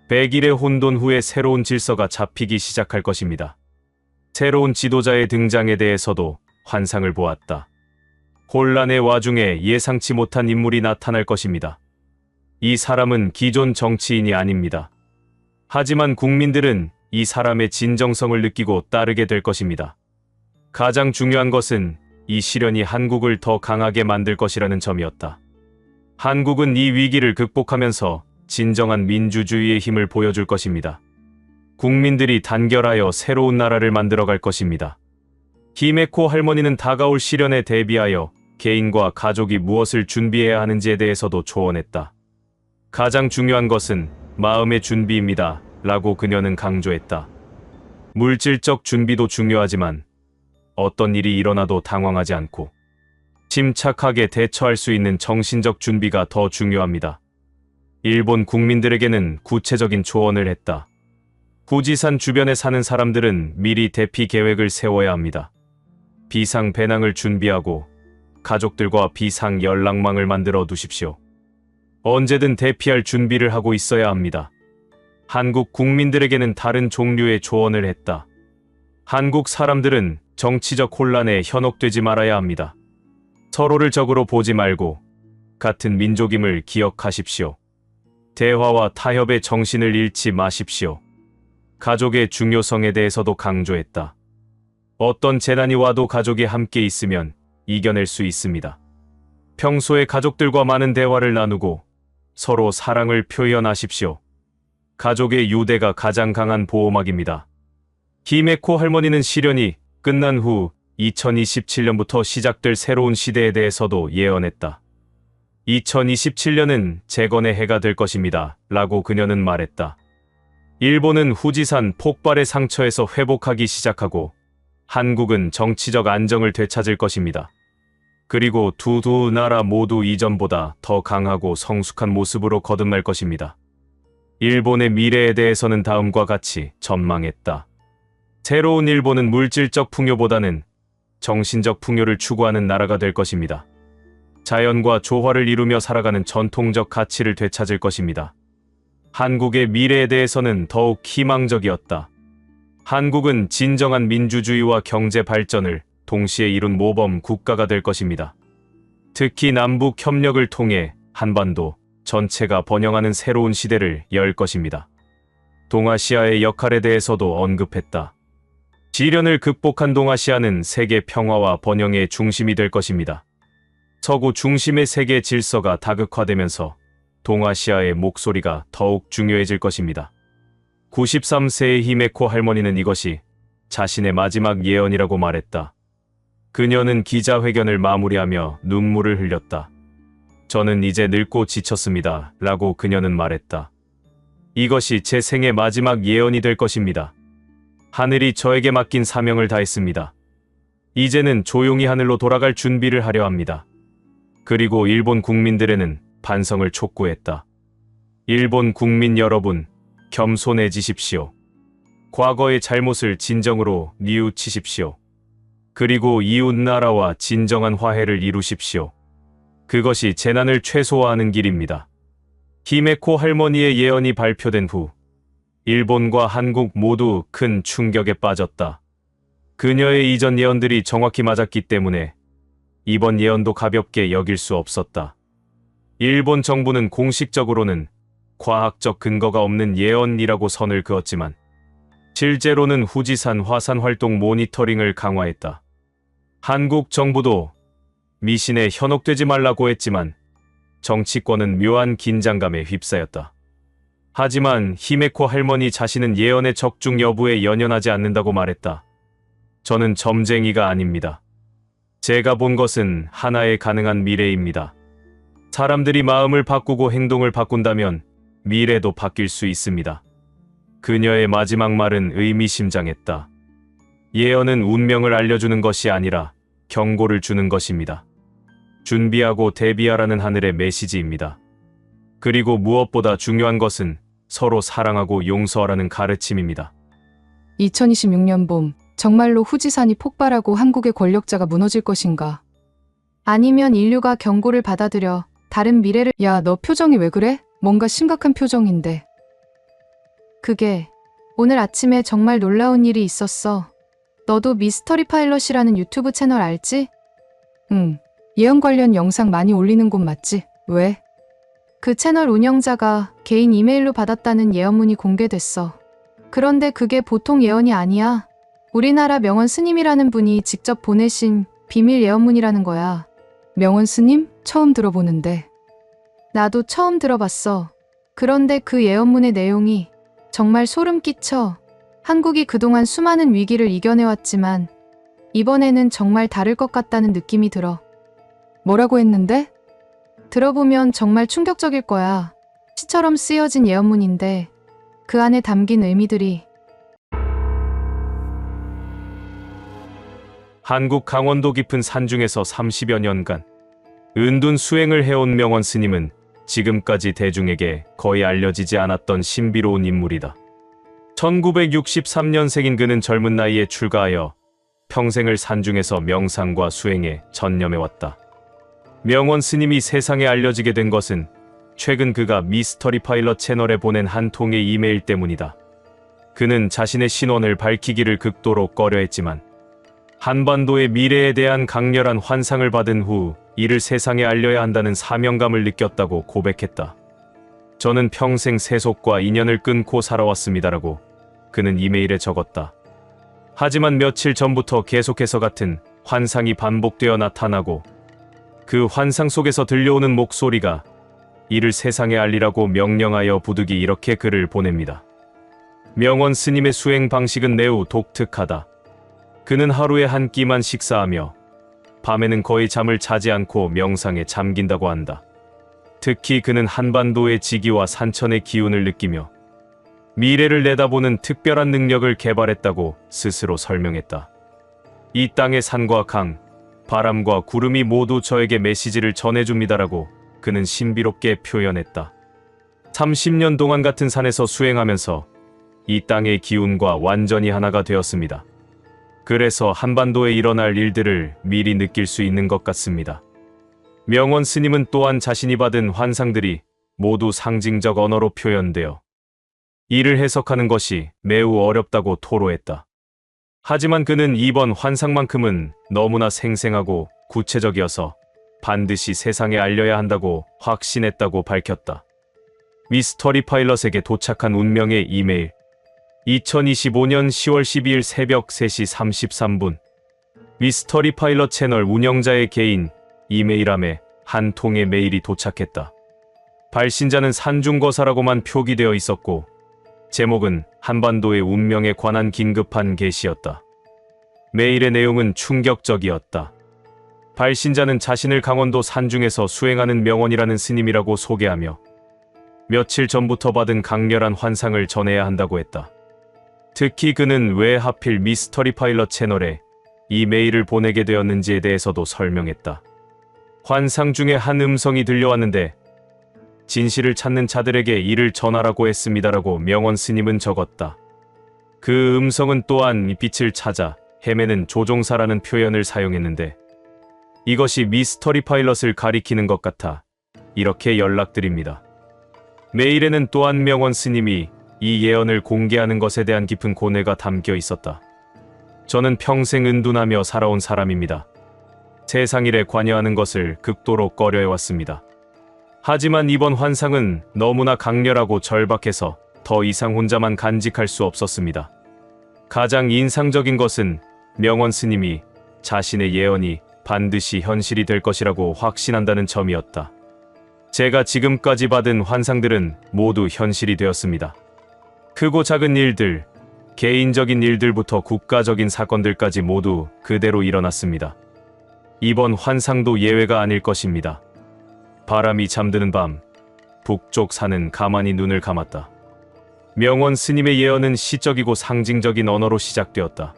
100일의 혼돈 후에 새로운 질서가 잡히기 시작할 것입니다. 새로운 지도자의 등장에 대해서도 환상을 보았다. 혼란의 와중에 예상치 못한 인물이 나타날 것입니다. 이 사람은 기존 정치인이 아닙니다. 하지만 국민들은 이 사람의 진정성을 느끼고 따르게 될 것입니다. 가장 중요한 것은 이 시련이 한국을 더 강하게 만들 것이라는 점이었다. 한국은 이 위기를 극복하면서 진정한 민주주의의 힘을 보여줄 것입니다. 국민들이 단결하여 새로운 나라를 만들어갈 것입니다. 히메코 할머니는 다가올 시련에 대비하여 개인과 가족이 무엇을 준비해야 하는지에 대해서도 조언했다. 가장 중요한 것은 마음의 준비입니다. 라고 그녀는 강조했다. 물질적 준비도 중요하지만 어떤 일이 일어나도 당황하지 않고 침착하게 대처할 수 있는 정신적 준비가 더 중요합니다. 일본 국민들에게는 구체적인 조언을 했다. 후지산 주변에 사는 사람들은 미리 대피 계획을 세워야 합니다. 비상 배낭을 준비하고 가족들과 비상 연락망을 만들어 두십시오. 언제든 대피할 준비를 하고 있어야 합니다. 한국 국민들에게는 다른 종류의 조언을 했다. 한국 사람들은 정치적 혼란에 현혹되지 말아야 합니다. 서로를 적으로 보지 말고 같은 민족임을 기억하십시오. 대화와 타협의 정신을 잃지 마십시오. 가족의 중요성에 대해서도 강조했다. 어떤 재난이 와도 가족이 함께 있으면 이겨낼 수 있습니다. 평소에 가족들과 많은 대화를 나누고 서로 사랑을 표현하십시오. 가족의 유대가 가장 강한 보호막입니다. 히메코 할머니는 시련이 끝난 후 2027년부터 시작될 새로운 시대에 대해서도 예언했다. 2027년은 재건의 해가 될 것입니다. 라고 그녀는 말했다. 일본은 후지산 폭발의 상처에서 회복하기 시작하고 한국은 정치적 안정을 되찾을 것입니다. 그리고 두 나라 모두 이전보다 더 강하고 성숙한 모습으로 거듭날 것입니다. 일본의 미래에 대해서는 다음과 같이 전망했다. 새로운 일본은 물질적 풍요보다는 정신적 풍요를 추구하는 나라가 될 것입니다. 자연과 조화를 이루며 살아가는 전통적 가치를 되찾을 것입니다. 한국의 미래에 대해서는 더욱 희망적이었다. 한국은 진정한 민주주의와 경제 발전을 동시에 이룬 모범 국가가 될 것입니다. 특히 남북 협력을 통해 한반도 전체가 번영하는 새로운 시대를 열 것입니다. 동아시아의 역할에 대해서도 언급했다. 시련을 극복한 동아시아는 세계 평화와 번영의 중심이 될 것입니다. 서구 중심의 세계 질서가 다극화되면서 동아시아의 목소리가 더욱 중요해질 것입니다. 93세의 히메코 할머니는 이것이 자신의 마지막 예언이라고 말했다. 그녀는 기자회견을 마무리하며 눈물을 흘렸다. 저는 이제 늙고 지쳤습니다. 라고 그녀는 말했다. 이것이 제 생의 마지막 예언이 될 것입니다. 하늘이 저에게 맡긴 사명을 다했습니다. 이제는 조용히 하늘로 돌아갈 준비를 하려 합니다. 그리고 일본 국민들에는 반성을 촉구했다. 일본 국민 여러분, 겸손해지십시오. 과거의 잘못을 진정으로 뉘우치십시오. 그리고 이웃 나라와 진정한 화해를 이루십시오. 그것이 재난을 최소화하는 길입니다. 히메코 할머니의 예언이 발표된 후 일본과 한국 모두 큰 충격에 빠졌다. 그녀의 이전 예언들이 정확히 맞았기 때문에 이번 예언도 가볍게 여길 수 없었다. 일본 정부는 공식적으로는 과학적 근거가 없는 예언이라고 선을 그었지만 실제로는 후지산 화산 활동 모니터링을 강화했다. 한국 정부도 미신에 현혹되지 말라고 했지만 정치권은 묘한 긴장감에 휩싸였다. 하지만 히메코 할머니 자신은 예언의 적중 여부에 연연하지 않는다고 말했다. 저는 점쟁이가 아닙니다. 제가 본 것은 하나의 가능한 미래입니다. 사람들이 마음을 바꾸고 행동을 바꾼다면 미래도 바뀔 수 있습니다. 그녀의 마지막 말은 의미심장했다. 예언은 운명을 알려주는 것이 아니라 경고를 주는 것입니다. 준비하고 대비하라는 하늘의 메시지입니다. 그리고 무엇보다 중요한 것은 서로 사랑하고 용서하라는 가르침입니다. 2026년 봄, 정말로 후지산이 폭발하고 한국의 권력자가 무너질 것인가? 아니면 인류가 경고를 받아들여 다른 미래를... 야, 너 표정이 왜 그래? 뭔가 심각한 표정인데. 그게 오늘 아침에 정말 놀라운 일이 있었어. 너도 미스터리 파일럿이라는 유튜브 채널 알지? 응. 예언 관련 영상 많이 올리는 곳 맞지? 왜? 그 채널 운영자가 개인 이메일로 받았다는 예언문이 공개됐어. 그런데 그게 보통 예언이 아니야. 우리나라 명원 스님이라는 분이 직접 보내신 비밀 예언문이라는 거야. 명원 스님? 처음 들어보는데. 나도 처음 들어봤어. 그런데 그 예언문의 내용이 정말 소름 끼쳐. 한국이 그동안 수많은 위기를 이겨내왔지만 이번에는 정말 다를 것 같다는 느낌이 들어. 뭐라고 했는데? 들어보면 정말 충격적일 거야. 시처럼 쓰여진 예언문인데 그 안에 담긴 의미들이 한국 강원도 깊은 산중에서 30여 년간 은둔 수행을 해온 명원 스님은 지금까지 대중에게 거의 알려지지 않았던 신비로운 인물이다. 1963년생인 그는 젊은 나이에 출가하여 평생을 산중에서 명상과 수행에 전념해왔다. 명원 스님이 세상에 알려지게 된 것은 최근 그가 미스터리 파일럿 채널에 보낸 한 통의 이메일 때문이다. 그는 자신의 신원을 밝히기를 극도로 꺼려했지만 한반도의 미래에 대한 강렬한 환상을 받은 후 이를 세상에 알려야 한다는 사명감을 느꼈다고 고백했다. 저는 평생 세속과 인연을 끊고 살아왔습니다라고 그는 이메일에 적었다. 하지만 며칠 전부터 계속해서 같은 환상이 반복되어 나타나고 그 환상 속에서 들려오는 목소리가 이를 세상에 알리라고 명령하여 부득이 이렇게 글을 보냅니다. 명원 스님의 수행 방식은 매우 독특하다. 그는 하루에 한 끼만 식사하며 밤에는 거의 잠을 자지 않고 명상에 잠긴다고 한다. 특히 그는 한반도의 지기와 산천의 기운을 느끼며 미래를 내다보는 특별한 능력을 개발했다고 스스로 설명했다. 이 땅의 산과 강, 바람과 구름이 모두 저에게 메시지를 전해줍니다라고 그는 신비롭게 표현했다. 30년 동안 같은 산에서 수행하면서 이 땅의 기운과 완전히 하나가 되었습니다. 그래서 한반도에 일어날 일들을 미리 느낄 수 있는 것 같습니다. 명원 스님은 또한 자신이 받은 환상들이 모두 상징적 언어로 표현되어 이를 해석하는 것이 매우 어렵다고 토로했다. 하지만 그는 이번 환상만큼은 너무나 생생하고 구체적이어서 반드시 세상에 알려야 한다고 확신했다고 밝혔다. 미스터리 파일럿에게 도착한 운명의 이메일. 2025년 10월 12일 새벽 3시 33분. 미스터리 파일럿 채널 운영자의 개인 이메일함에 한 통의 메일이 도착했다. 발신자는 산중거사라고만 표기되어 있었고 제목은 한반도의 운명에 관한 긴급한 게시였다. 메일의 내용은 충격적이었다. 발신자는 자신을 강원도 산중에서 수행하는 명원이라는 스님이라고 소개하며 며칠 전부터 받은 강렬한 환상을 전해야 한다고 했다. 특히 그는 왜 하필 미스터리 파일럿 채널에 이 메일을 보내게 되었는지에 대해서도 설명했다. 환상 중에 한 음성이 들려왔는데 진실을 찾는 자들에게 이를 전하라고 했습니다라고 명원 스님은 적었다. 그 음성은 또한 빛을 찾아 헤매는 조종사라는 표현을 사용했는데 이것이 미스터리 파일럿을 가리키는 것 같아 이렇게 연락드립니다. 메일에는 또한 명원 스님이 이 예언을 공개하는 것에 대한 깊은 고뇌가 담겨 있었다. 저는 평생 은둔하며 살아온 사람입니다. 세상 일에 관여하는 것을 극도로 꺼려해왔습니다. 하지만 이번 환상은 너무나 강렬하고 절박해서 더 이상 혼자만 간직할 수 없었습니다. 가장 인상적인 것은 명원 스님이 자신의 예언이 반드시 현실이 될 것이라고 확신한다는 점이었다. 제가 지금까지 받은 환상들은 모두 현실이 되었습니다. 크고 작은 일들, 개인적인 일들부터 국가적인 사건들까지 모두 그대로 일어났습니다. 이번 환상도 예외가 아닐 것입니다. 바람이 잠드는 밤, 북쪽 산은 가만히 눈을 감았다. 명원 스님의 예언은 시적이고 상징적인 언어로 시작되었다.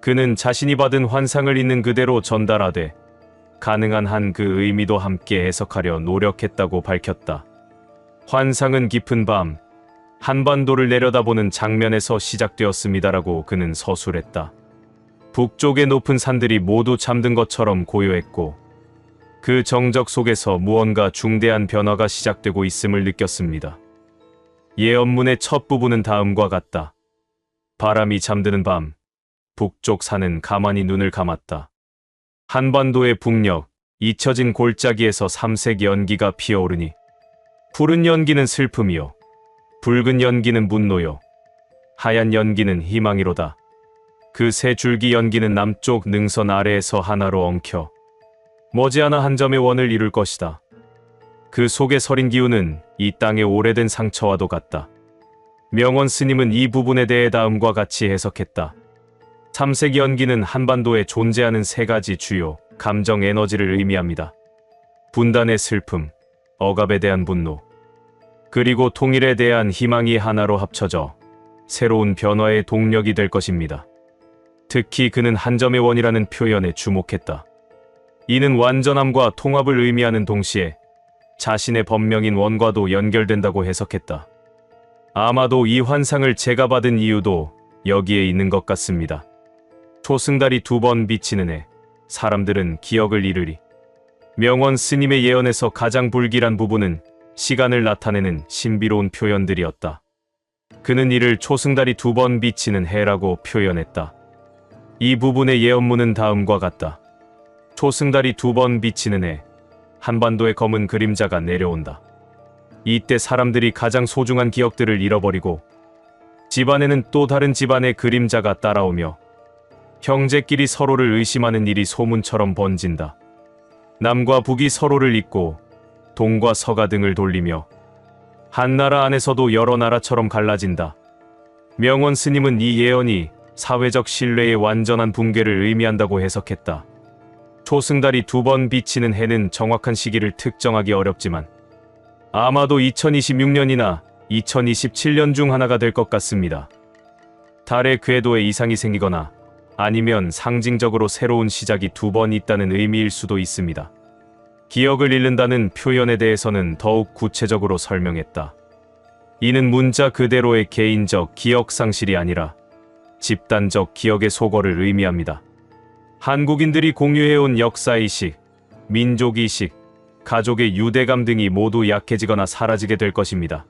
그는 자신이 받은 환상을 있는 그대로 전달하되 가능한 한 그 의미도 함께 해석하려 노력했다고 밝혔다. 환상은 깊은 밤, 한반도를 내려다보는 장면에서 시작되었습니다라고 그는 서술했다. 북쪽의 높은 산들이 모두 잠든 것처럼 고요했고 그 정적 속에서 무언가 중대한 변화가 시작되고 있음을 느꼈습니다. 예언문의 첫 부분은 다음과 같다. 바람이 잠드는 밤, 북쪽 산은 가만히 눈을 감았다. 한반도의 북녘, 잊혀진 골짜기에서 삼색 연기가 피어오르니 푸른 연기는 슬픔이요, 붉은 연기는 분노요, 하얀 연기는 희망이로다. 그 세 줄기 연기는 남쪽 능선 아래에서 하나로 엉켜 머지않아 한 점의 원을 이룰 것이다. 그 속에 서린 기운은 이 땅의 오래된 상처와도 같다. 명원 스님은 이 부분에 대해 다음과 같이 해석했다. 삼색 연기는 한반도에 존재하는 세 가지 주요 감정 에너지를 의미합니다. 분단의 슬픔, 억압에 대한 분노, 그리고 통일에 대한 희망이 하나로 합쳐져 새로운 변화의 동력이 될 것입니다. 특히 그는 한 점의 원이라는 표현에 주목했다. 이는 완전함과 통합을 의미하는 동시에 자신의 법명인 원과도 연결된다고 해석했다. 아마도 이 환상을 제가 받은 이유도 여기에 있는 것 같습니다. 초승달이 2번 비치는 해, 사람들은 기억을 잃으리. 명원 스님의 예언에서 가장 불길한 부분은 시간을 나타내는 신비로운 표현들이었다. 그는 이를 초승달이 2번 비치는 해라고 표현했다. 이 부분의 예언문은 다음과 같다. 초승달이 2번 비치는 해, 한반도의 검은 그림자가 내려온다. 이때 사람들이 가장 소중한 기억들을 잃어버리고 집안에는 또 다른 집안의 그림자가 따라오며 형제끼리 서로를 의심하는 일이 소문처럼 번진다. 남과 북이 서로를 잊고 동과 서가 등을 돌리며 한 나라 안에서도 여러 나라처럼 갈라진다. 명원 스님은 이 예언이 사회적 신뢰의 완전한 붕괴를 의미한다고 해석했다. 초승달이 2번 비치는 해는 정확한 시기를 특정하기 어렵지만 아마도 2026년이나 2027년 중 하나가 될 것 같습니다. 달의 궤도에 이상이 생기거나 아니면 상징적으로 새로운 시작이 2번 있다는 의미일 수도 있습니다. 기억을 잃는다는 표현에 대해서는 더욱 구체적으로 설명했다. 이는 문자 그대로의 개인적 기억 상실이 아니라 집단적 기억의 소거를 의미합니다. 한국인들이 공유해온 역사의식, 민족의식, 가족의 유대감 등이 모두 약해지거나 사라지게 될 것입니다.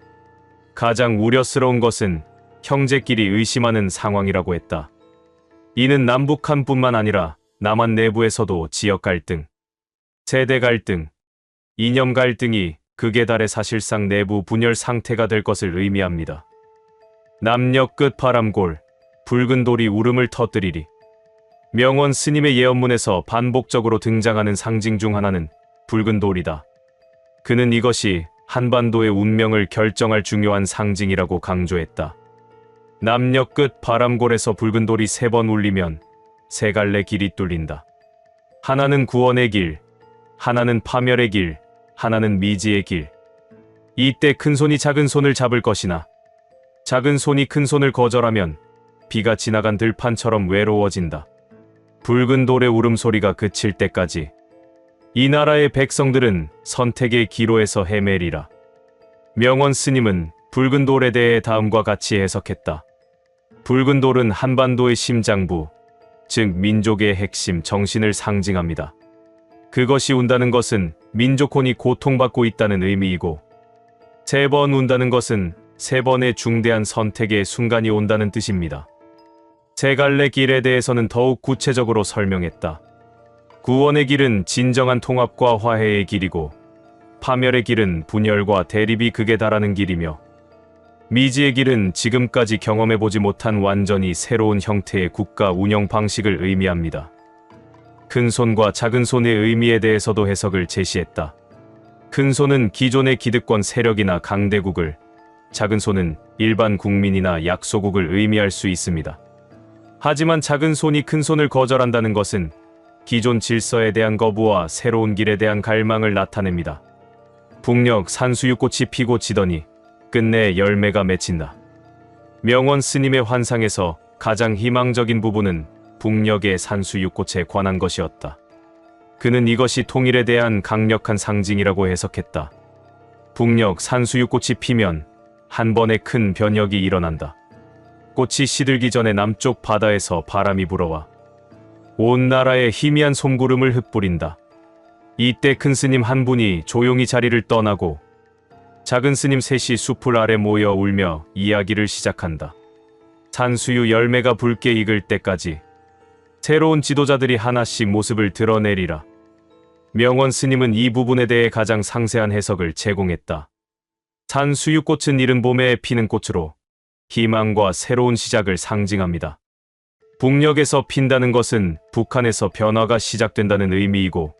가장 우려스러운 것은 형제끼리 의심하는 상황이라고 했다. 이는 남북한뿐만 아니라 남한 내부에서도 지역 갈등, 세대 갈등, 이념 갈등이 극에 달해 사실상 내부 분열 상태가 될 것을 의미합니다. 남녀 끝 바람골, 붉은 돌이 울음을 터뜨리리. 명원 스님의 예언문에서 반복적으로 등장하는 상징 중 하나는 붉은 돌이다. 그는 이것이 한반도의 운명을 결정할 중요한 상징이라고 강조했다. 남녀 끝 바람골에서 붉은 돌이 3번 울리면 3갈래 길이 뚫린다. 하나는 구원의 길, 하나는 파멸의 길, 하나는 미지의 길. 이때 큰 손이 작은 손을 잡을 것이나 작은 손이 큰 손을 거절하면 비가 지나간 들판처럼 외로워진다. 붉은 돌의 울음소리가 그칠 때까지 이 나라의 백성들은 선택의 기로에서 헤매리라. 명원 스님은 붉은 돌에 대해 다음과 같이 해석했다. 붉은 돌은 한반도의 심장부, 즉 민족의 핵심 정신을 상징합니다. 그것이 운다는 것은 민족혼이 고통받고 있다는 의미이고, 3번 운다는 것은 3번의 중대한 선택의 순간이 온다는 뜻입니다. 세 갈래 길에 대해서는 더욱 구체적으로 설명했다. 구원의 길은 진정한 통합과 화해의 길이고, 파멸의 길은 분열과 대립이 극에 달하는 길이며, 미지의 길은 지금까지 경험해보지 못한 완전히 새로운 형태의 국가 운영 방식을 의미합니다. 큰 손과 작은 손의 의미에 대해서도 해석을 제시했다. 큰 손은 기존의 기득권 세력이나 강대국을, 작은 손은 일반 국민이나 약소국을 의미할 수 있습니다. 하지만 작은 손이 큰 손을 거절한다는 것은 기존 질서에 대한 거부와 새로운 길에 대한 갈망을 나타냅니다. 북녘 산수유꽃이 피고 지더니 끝내 열매가 맺힌다. 명원 스님의 환상에서 가장 희망적인 부분은 북녘의 산수유꽃에 관한 것이었다. 그는 이것이 통일에 대한 강력한 상징이라고 해석했다. 북녘 산수유꽃이 피면 한 번의 큰 변혁이 일어난다. 꽃이 시들기 전에 남쪽 바다에서 바람이 불어와 온 나라에 희미한 솜구름을 흩뿌린다. 이때 큰 스님 한 분이 조용히 자리를 떠나고 작은 스님 셋이 숲을 아래 모여 울며 이야기를 시작한다. 산수유 열매가 붉게 익을 때까지 새로운 지도자들이 하나씩 모습을 드러내리라. 명원 스님은 이 부분에 대해 가장 상세한 해석을 제공했다. 산수유꽃은 이른 봄에 피는 꽃으로 희망과 새로운 시작을 상징합니다. 북녘에서 핀다는 것은 북한에서 변화가 시작된다는 의미이고,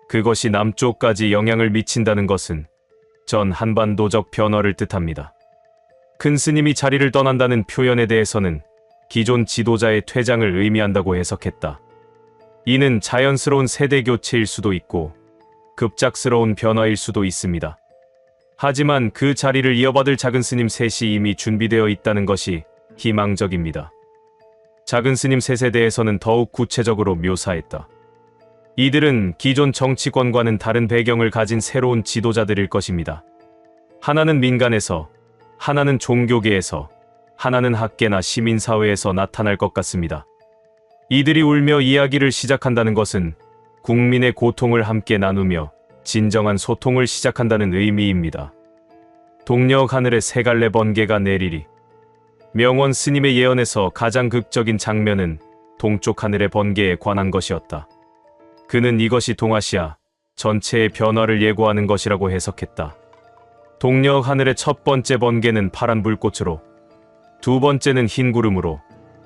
그것이 남쪽까지 영향을 미친다는 것은 전 한반도적 변화를 뜻합니다. 큰 스님이 자리를 떠난다는 표현에 대해서는 기존 지도자의 퇴장을 의미한다고 해석했다. 이는 자연스러운 세대 교체일 수도 있고 급작스러운 변화일 수도 있습니다. 하지만 그 자리를 이어받을 작은 스님 셋이 이미 준비되어 있다는 것이 희망적입니다. 작은 스님 셋에 대해서는 더욱 구체적으로 묘사했다. 이들은 기존 정치권과는 다른 배경을 가진 새로운 지도자들일 것입니다. 하나는 민간에서, 하나는 종교계에서, 하나는 학계나 시민사회에서 나타날 것 같습니다. 이들이 울며 이야기를 시작한다는 것은 국민의 고통을 함께 나누며 진정한 소통을 시작한다는 의미입니다. 동녘 하늘에 세 갈래 번개가 내리리. 명원 스님의 예언에서 가장 극적인 장면은 동쪽 하늘의 번개에 관한 것이었다. 그는 이것이 동아시아 전체의 변화를 예고하는 것이라고 해석했다. 동녘 하늘의 첫 번째 번개는 파란 불꽃으로, 두 번째는 흰 구름으로,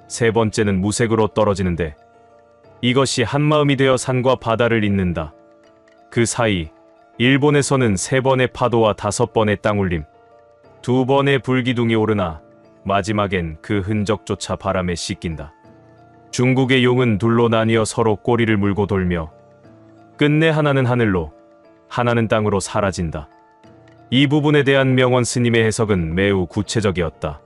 세 번째는 무색으로 떨어지는데, 이것이 한마음이 되어 산과 바다를 잇는다. 그 사이 일본에서는 3번의 파도와 5번의 땅울림, 2번의 불기둥이 오르나 마지막엔 그 흔적조차 바람에 씻긴다. 중국의 용은 둘로 나뉘어 서로 꼬리를 물고 돌며 끝내 하나는 하늘로, 하나는 땅으로 사라진다. 이 부분에 대한 명원 스님의 해석은 매우 구체적이었다.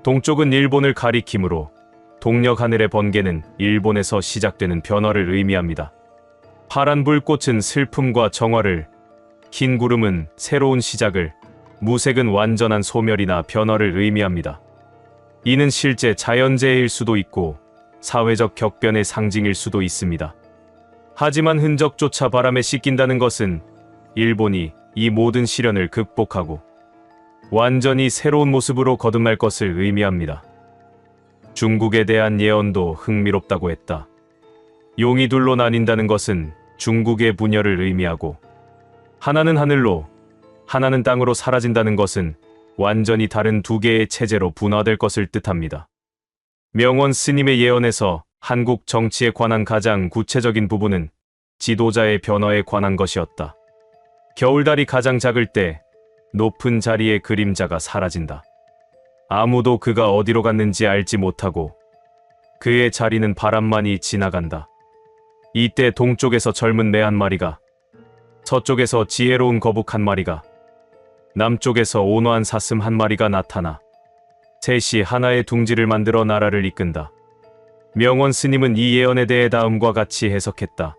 동쪽은 일본을 가리키므로 동녘 하늘의 번개는 일본에서 시작되는 변화를 의미합니다. 파란 불꽃은 슬픔과 정화를, 흰 구름은 새로운 시작을, 무색은 완전한 소멸이나 변화를 의미합니다. 이는 실제 자연재해일 수도 있고 사회적 격변의 상징일 수도 있습니다. 하지만 흔적조차 바람에 씻긴다는 것은 일본이 이 모든 시련을 극복하고 완전히 새로운 모습으로 거듭날 것을 의미합니다. 중국에 대한 예언도 흥미롭다고 했다. 용이 둘로 나뉜다는 것은 중국의 분열을 의미하고, 하나는 하늘로, 하나는 땅으로 사라진다는 것은 완전히 다른 두 개의 체제로 분화될 것을 뜻합니다. 명원 스님의 예언에서 한국 정치에 관한 가장 구체적인 부분은 지도자의 변화에 관한 것이었다. 겨울달이 가장 작을 때 높은 자리의 그림자가 사라진다. 아무도 그가 어디로 갔는지 알지 못하고 그의 자리는 바람만이 지나간다. 이때 동쪽에서 젊은 매 한 마리가, 서쪽에서 지혜로운 거북 한 마리가, 남쪽에서 온화한 사슴 한 마리가 나타나 셋이 하나의 둥지를 만들어 나라를 이끈다. 명원 스님은 이 예언에 대해 다음과 같이 해석했다.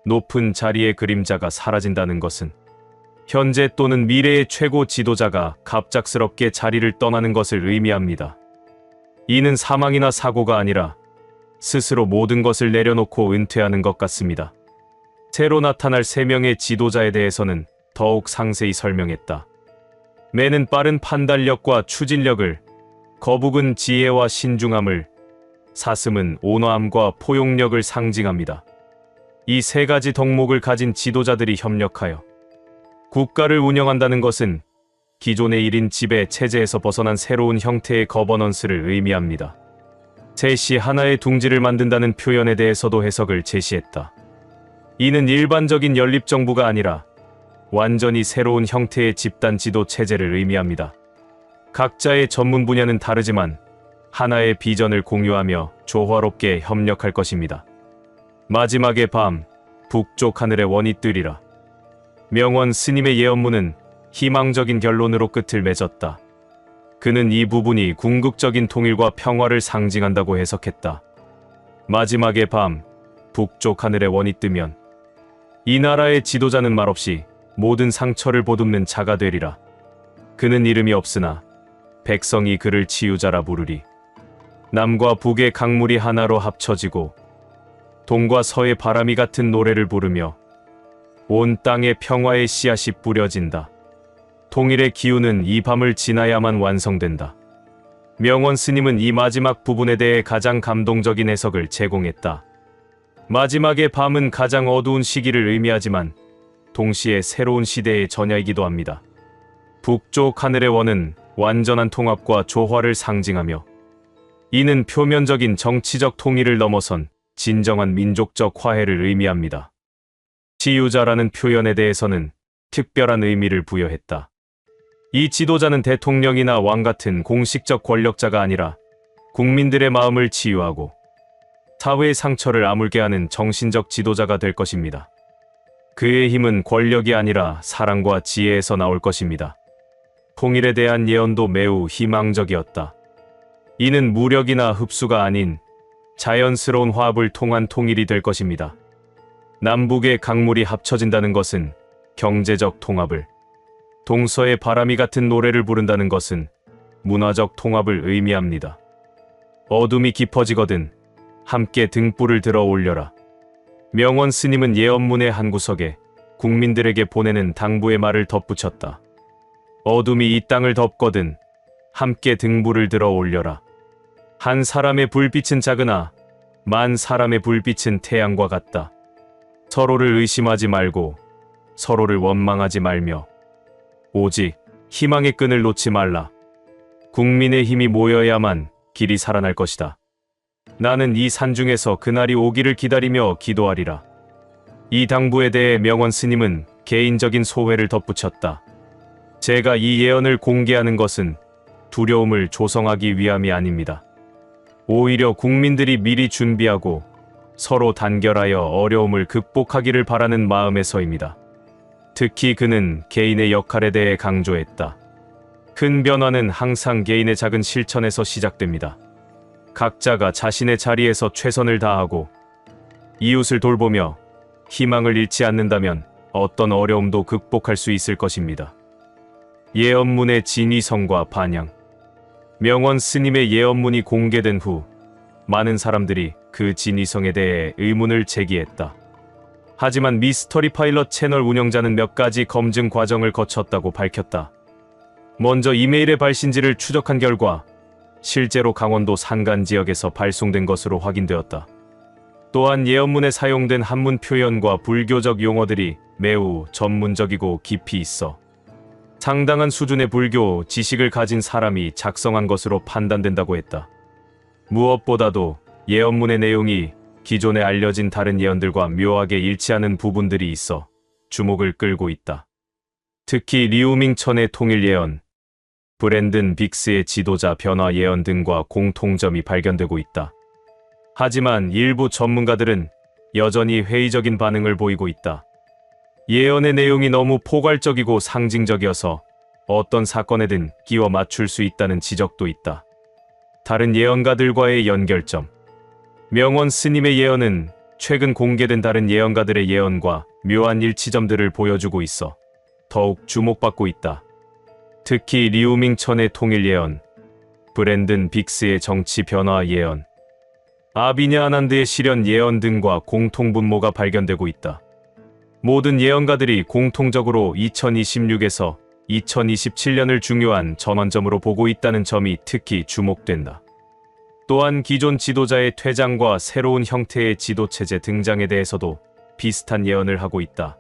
높은 자리의 그림자가 사라진다는 것은 현재 또는 미래의 최고 지도자가 갑작스럽게 자리를 떠나는 것을 의미합니다. 이는 사망이나 사고가 아니라 스스로 모든 것을 내려놓고 은퇴하는 것 같습니다. 새로 나타날 3명의 지도자에 대해서는 더욱 상세히 설명했다. 매는 빠른 판단력과 추진력을, 거북은 지혜와 신중함을, 사슴은 온화함과 포용력을 상징합니다. 이 3가지 덕목을 가진 지도자들이 협력하여 국가를 운영한다는 것은 기존의 1인 지배 체제에서 벗어난 새로운 형태의 거버넌스를 의미합니다. 셋이 하나의 둥지를 만든다는 표현에 대해서도 해석을 제시했다. 이는 일반적인 연립정부가 아니라 완전히 새로운 형태의 집단 지도 체제를 의미합니다. 각자의 전문 분야는 다르지만 하나의 비전을 공유하며 조화롭게 협력할 것입니다. 마지막의 밤, 북쪽 하늘의 원이 뜨리라. 명원 스님의 예언문은 희망적인 결론으로 끝을 맺었다. 그는 이 부분이 궁극적인 통일과 평화를 상징한다고 해석했다. 마지막의 밤, 북쪽 하늘의 원이 뜨면 이 나라의 지도자는 말없이 모든 상처를 보듬는 자가 되리라. 그는 이름이 없으나 백성이 그를 치유자라 부르리. 남과 북의 강물이 하나로 합쳐지고 동과 서의 바람이 같은 노래를 부르며 온 땅에 평화의 씨앗이 뿌려진다. 통일의 기운은 이 밤을 지나야만 완성된다. 명원 스님은 이 마지막 부분에 대해 가장 감동적인 해석을 제공했다. 마지막의 밤은 가장 어두운 시기를 의미하지만 동시에 새로운 시대의 전야이기도 합니다. 북쪽 하늘의 원은 완전한 통합과 조화를 상징하며 이는 표면적인 정치적 통일을 넘어선 진정한 민족적 화해를 의미합니다. 치유자라는 표현에 대해서는 특별한 의미를 부여했다. 이 지도자는 대통령이나 왕 같은 공식적 권력자가 아니라 국민들의 마음을 치유하고 사회의 상처를 아물게 하는 정신적 지도자가 될 것입니다. 그의 힘은 권력이 아니라 사랑과 지혜에서 나올 것입니다. 통일에 대한 예언도 매우 희망적이었다. 이는 무력이나 흡수가 아닌 자연스러운 화합을 통한 통일이 될 것입니다. 남북의 강물이 합쳐진다는 것은 경제적 통합을, 동서의 바람이 같은 노래를 부른다는 것은 문화적 통합을 의미합니다. 어둠이 깊어지거든 함께 등불을 들어 올려라. 명원 스님은 예언문의 한 구석에 국민들에게 보내는 당부의 말을 덧붙였다. 어둠이 이 땅을 덮거든 함께 등불을 들어 올려라. 한 사람의 불빛은 작으나 만 사람의 불빛은 태양과 같다. 서로를 의심하지 말고 서로를 원망하지 말며 오직 희망의 끈을 놓지 말라. 국민의 힘이 모여야만 길이 살아날 것이다. 나는 이 산중에서 그날이 오기를 기다리며 기도하리라. 이 당부에 대해 명원 스님은 개인적인 소회를 덧붙였다. 제가 이 예언을 공개하는 것은 두려움을 조성하기 위함이 아닙니다. 오히려 국민들이 미리 준비하고 서로 단결하여 어려움을 극복하기를 바라는 마음에서입니다. 특히 그는 개인의 역할에 대해 강조했다. 큰 변화는 항상 개인의 작은 실천에서 시작됩니다. 각자가 자신의 자리에서 최선을 다하고 이웃을 돌보며 희망을 잃지 않는다면 어떤 어려움도 극복할 수 있을 것입니다. 예언문의 진위성과 반영. 명원 스님의 예언문이 공개된 후 많은 사람들이 그 진위성에 대해 의문을 제기했다. 하지만 미스터리 파일럿 채널 운영자는 몇 가지 검증 과정을 거쳤다고 밝혔다. 먼저 이메일의 발신지를 추적한 결과 실제로 강원도 산간 지역에서 발송된 것으로 확인되었다. 또한 예언문에 사용된 한문 표현과 불교적 용어들이 매우 전문적이고 깊이 있어 상당한 수준의 불교 지식을 가진 사람이 작성한 것으로 판단된다고 했다. 무엇보다도 예언문의 내용이 기존에 알려진 다른 예언들과 묘하게 일치하는 부분들이 있어 주목을 끌고 있다. 특히 리우밍천의 통일 예언, 브랜든 빅스의 지도자 변화 예언 등과 공통점이 발견되고 있다. 하지만 일부 전문가들은 여전히 회의적인 반응을 보이고 있다. 예언의 내용이 너무 포괄적이고 상징적이어서 어떤 사건에든 끼워 맞출 수 있다는 지적도 있다. 다른 예언가들과의 연결점. 명원 스님의 예언은 최근 공개된 다른 예언가들의 예언과 묘한 일치점들을 보여주고 있어 더욱 주목받고 있다. 특히 리우밍천의 통일 예언, 브랜든 빅스의 정치 변화 예언, 아비냐 아난드의 실현 예언 등과 공통분모가 발견되고 있다. 모든 예언가들이 공통적으로 2026에서 2027년을 중요한 전환점으로 보고 있다는 점이 특히 주목된다. 또한 기존 지도자의 퇴장과 새로운 형태의 지도체제 등장에 대해서도 비슷한 예언을 하고 있다.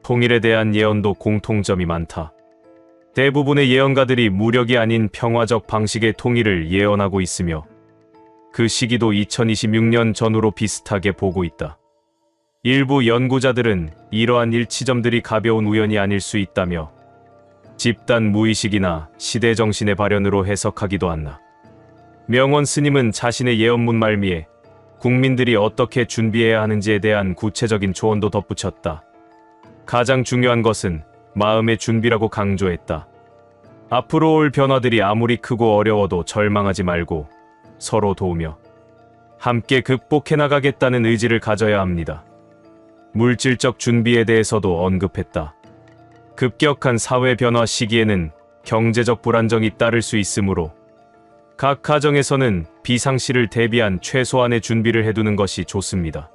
통일에 대한 예언도 공통점이 많다. 대부분의 예언가들이 무력이 아닌 평화적 방식의 통일을 예언하고 있으며 그 시기도 2026년 전후로 비슷하게 보고 있다. 일부 연구자들은 이러한 일치점들이 가벼운 우연이 아닐 수 있다며 집단 무의식이나 시대정신의 발현으로 해석하기도 한다. 명원 스님은 자신의 예언문 말미에 국민들이 어떻게 준비해야 하는지에 대한 구체적인 조언도 덧붙였다. 가장 중요한 것은 마음의 준비라고 강조했다. 앞으로 올 변화들이 아무리 크고 어려워도 절망하지 말고 서로 도우며 함께 극복해 나가겠다는 의지를 가져야 합니다. 물질적 준비에 대해서도 언급했다. 급격한 사회 변화 시기에는 경제적 불안정이 따를 수 있으므로 각 가정에서는 비상시를 대비한 최소한의 준비를 해두는 것이 좋습니다.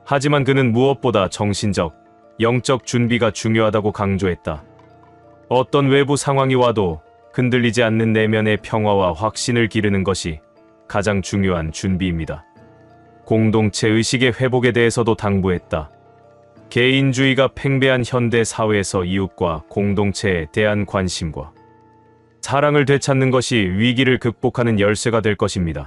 하지만 그는 무엇보다 정신적, 영적 준비가 중요하다고 강조했다. 어떤 외부 상황이 와도 흔들리지 않는 내면의 평화와 확신을 기르는 것이 가장 중요한 준비입니다. 공동체 의식의 회복에 대해서도 당부했다. 개인주의가 팽배한 현대 사회에서 이웃과 공동체에 대한 관심과 사랑을 되찾는 것이 위기를 극복하는 열쇠가 될 것입니다.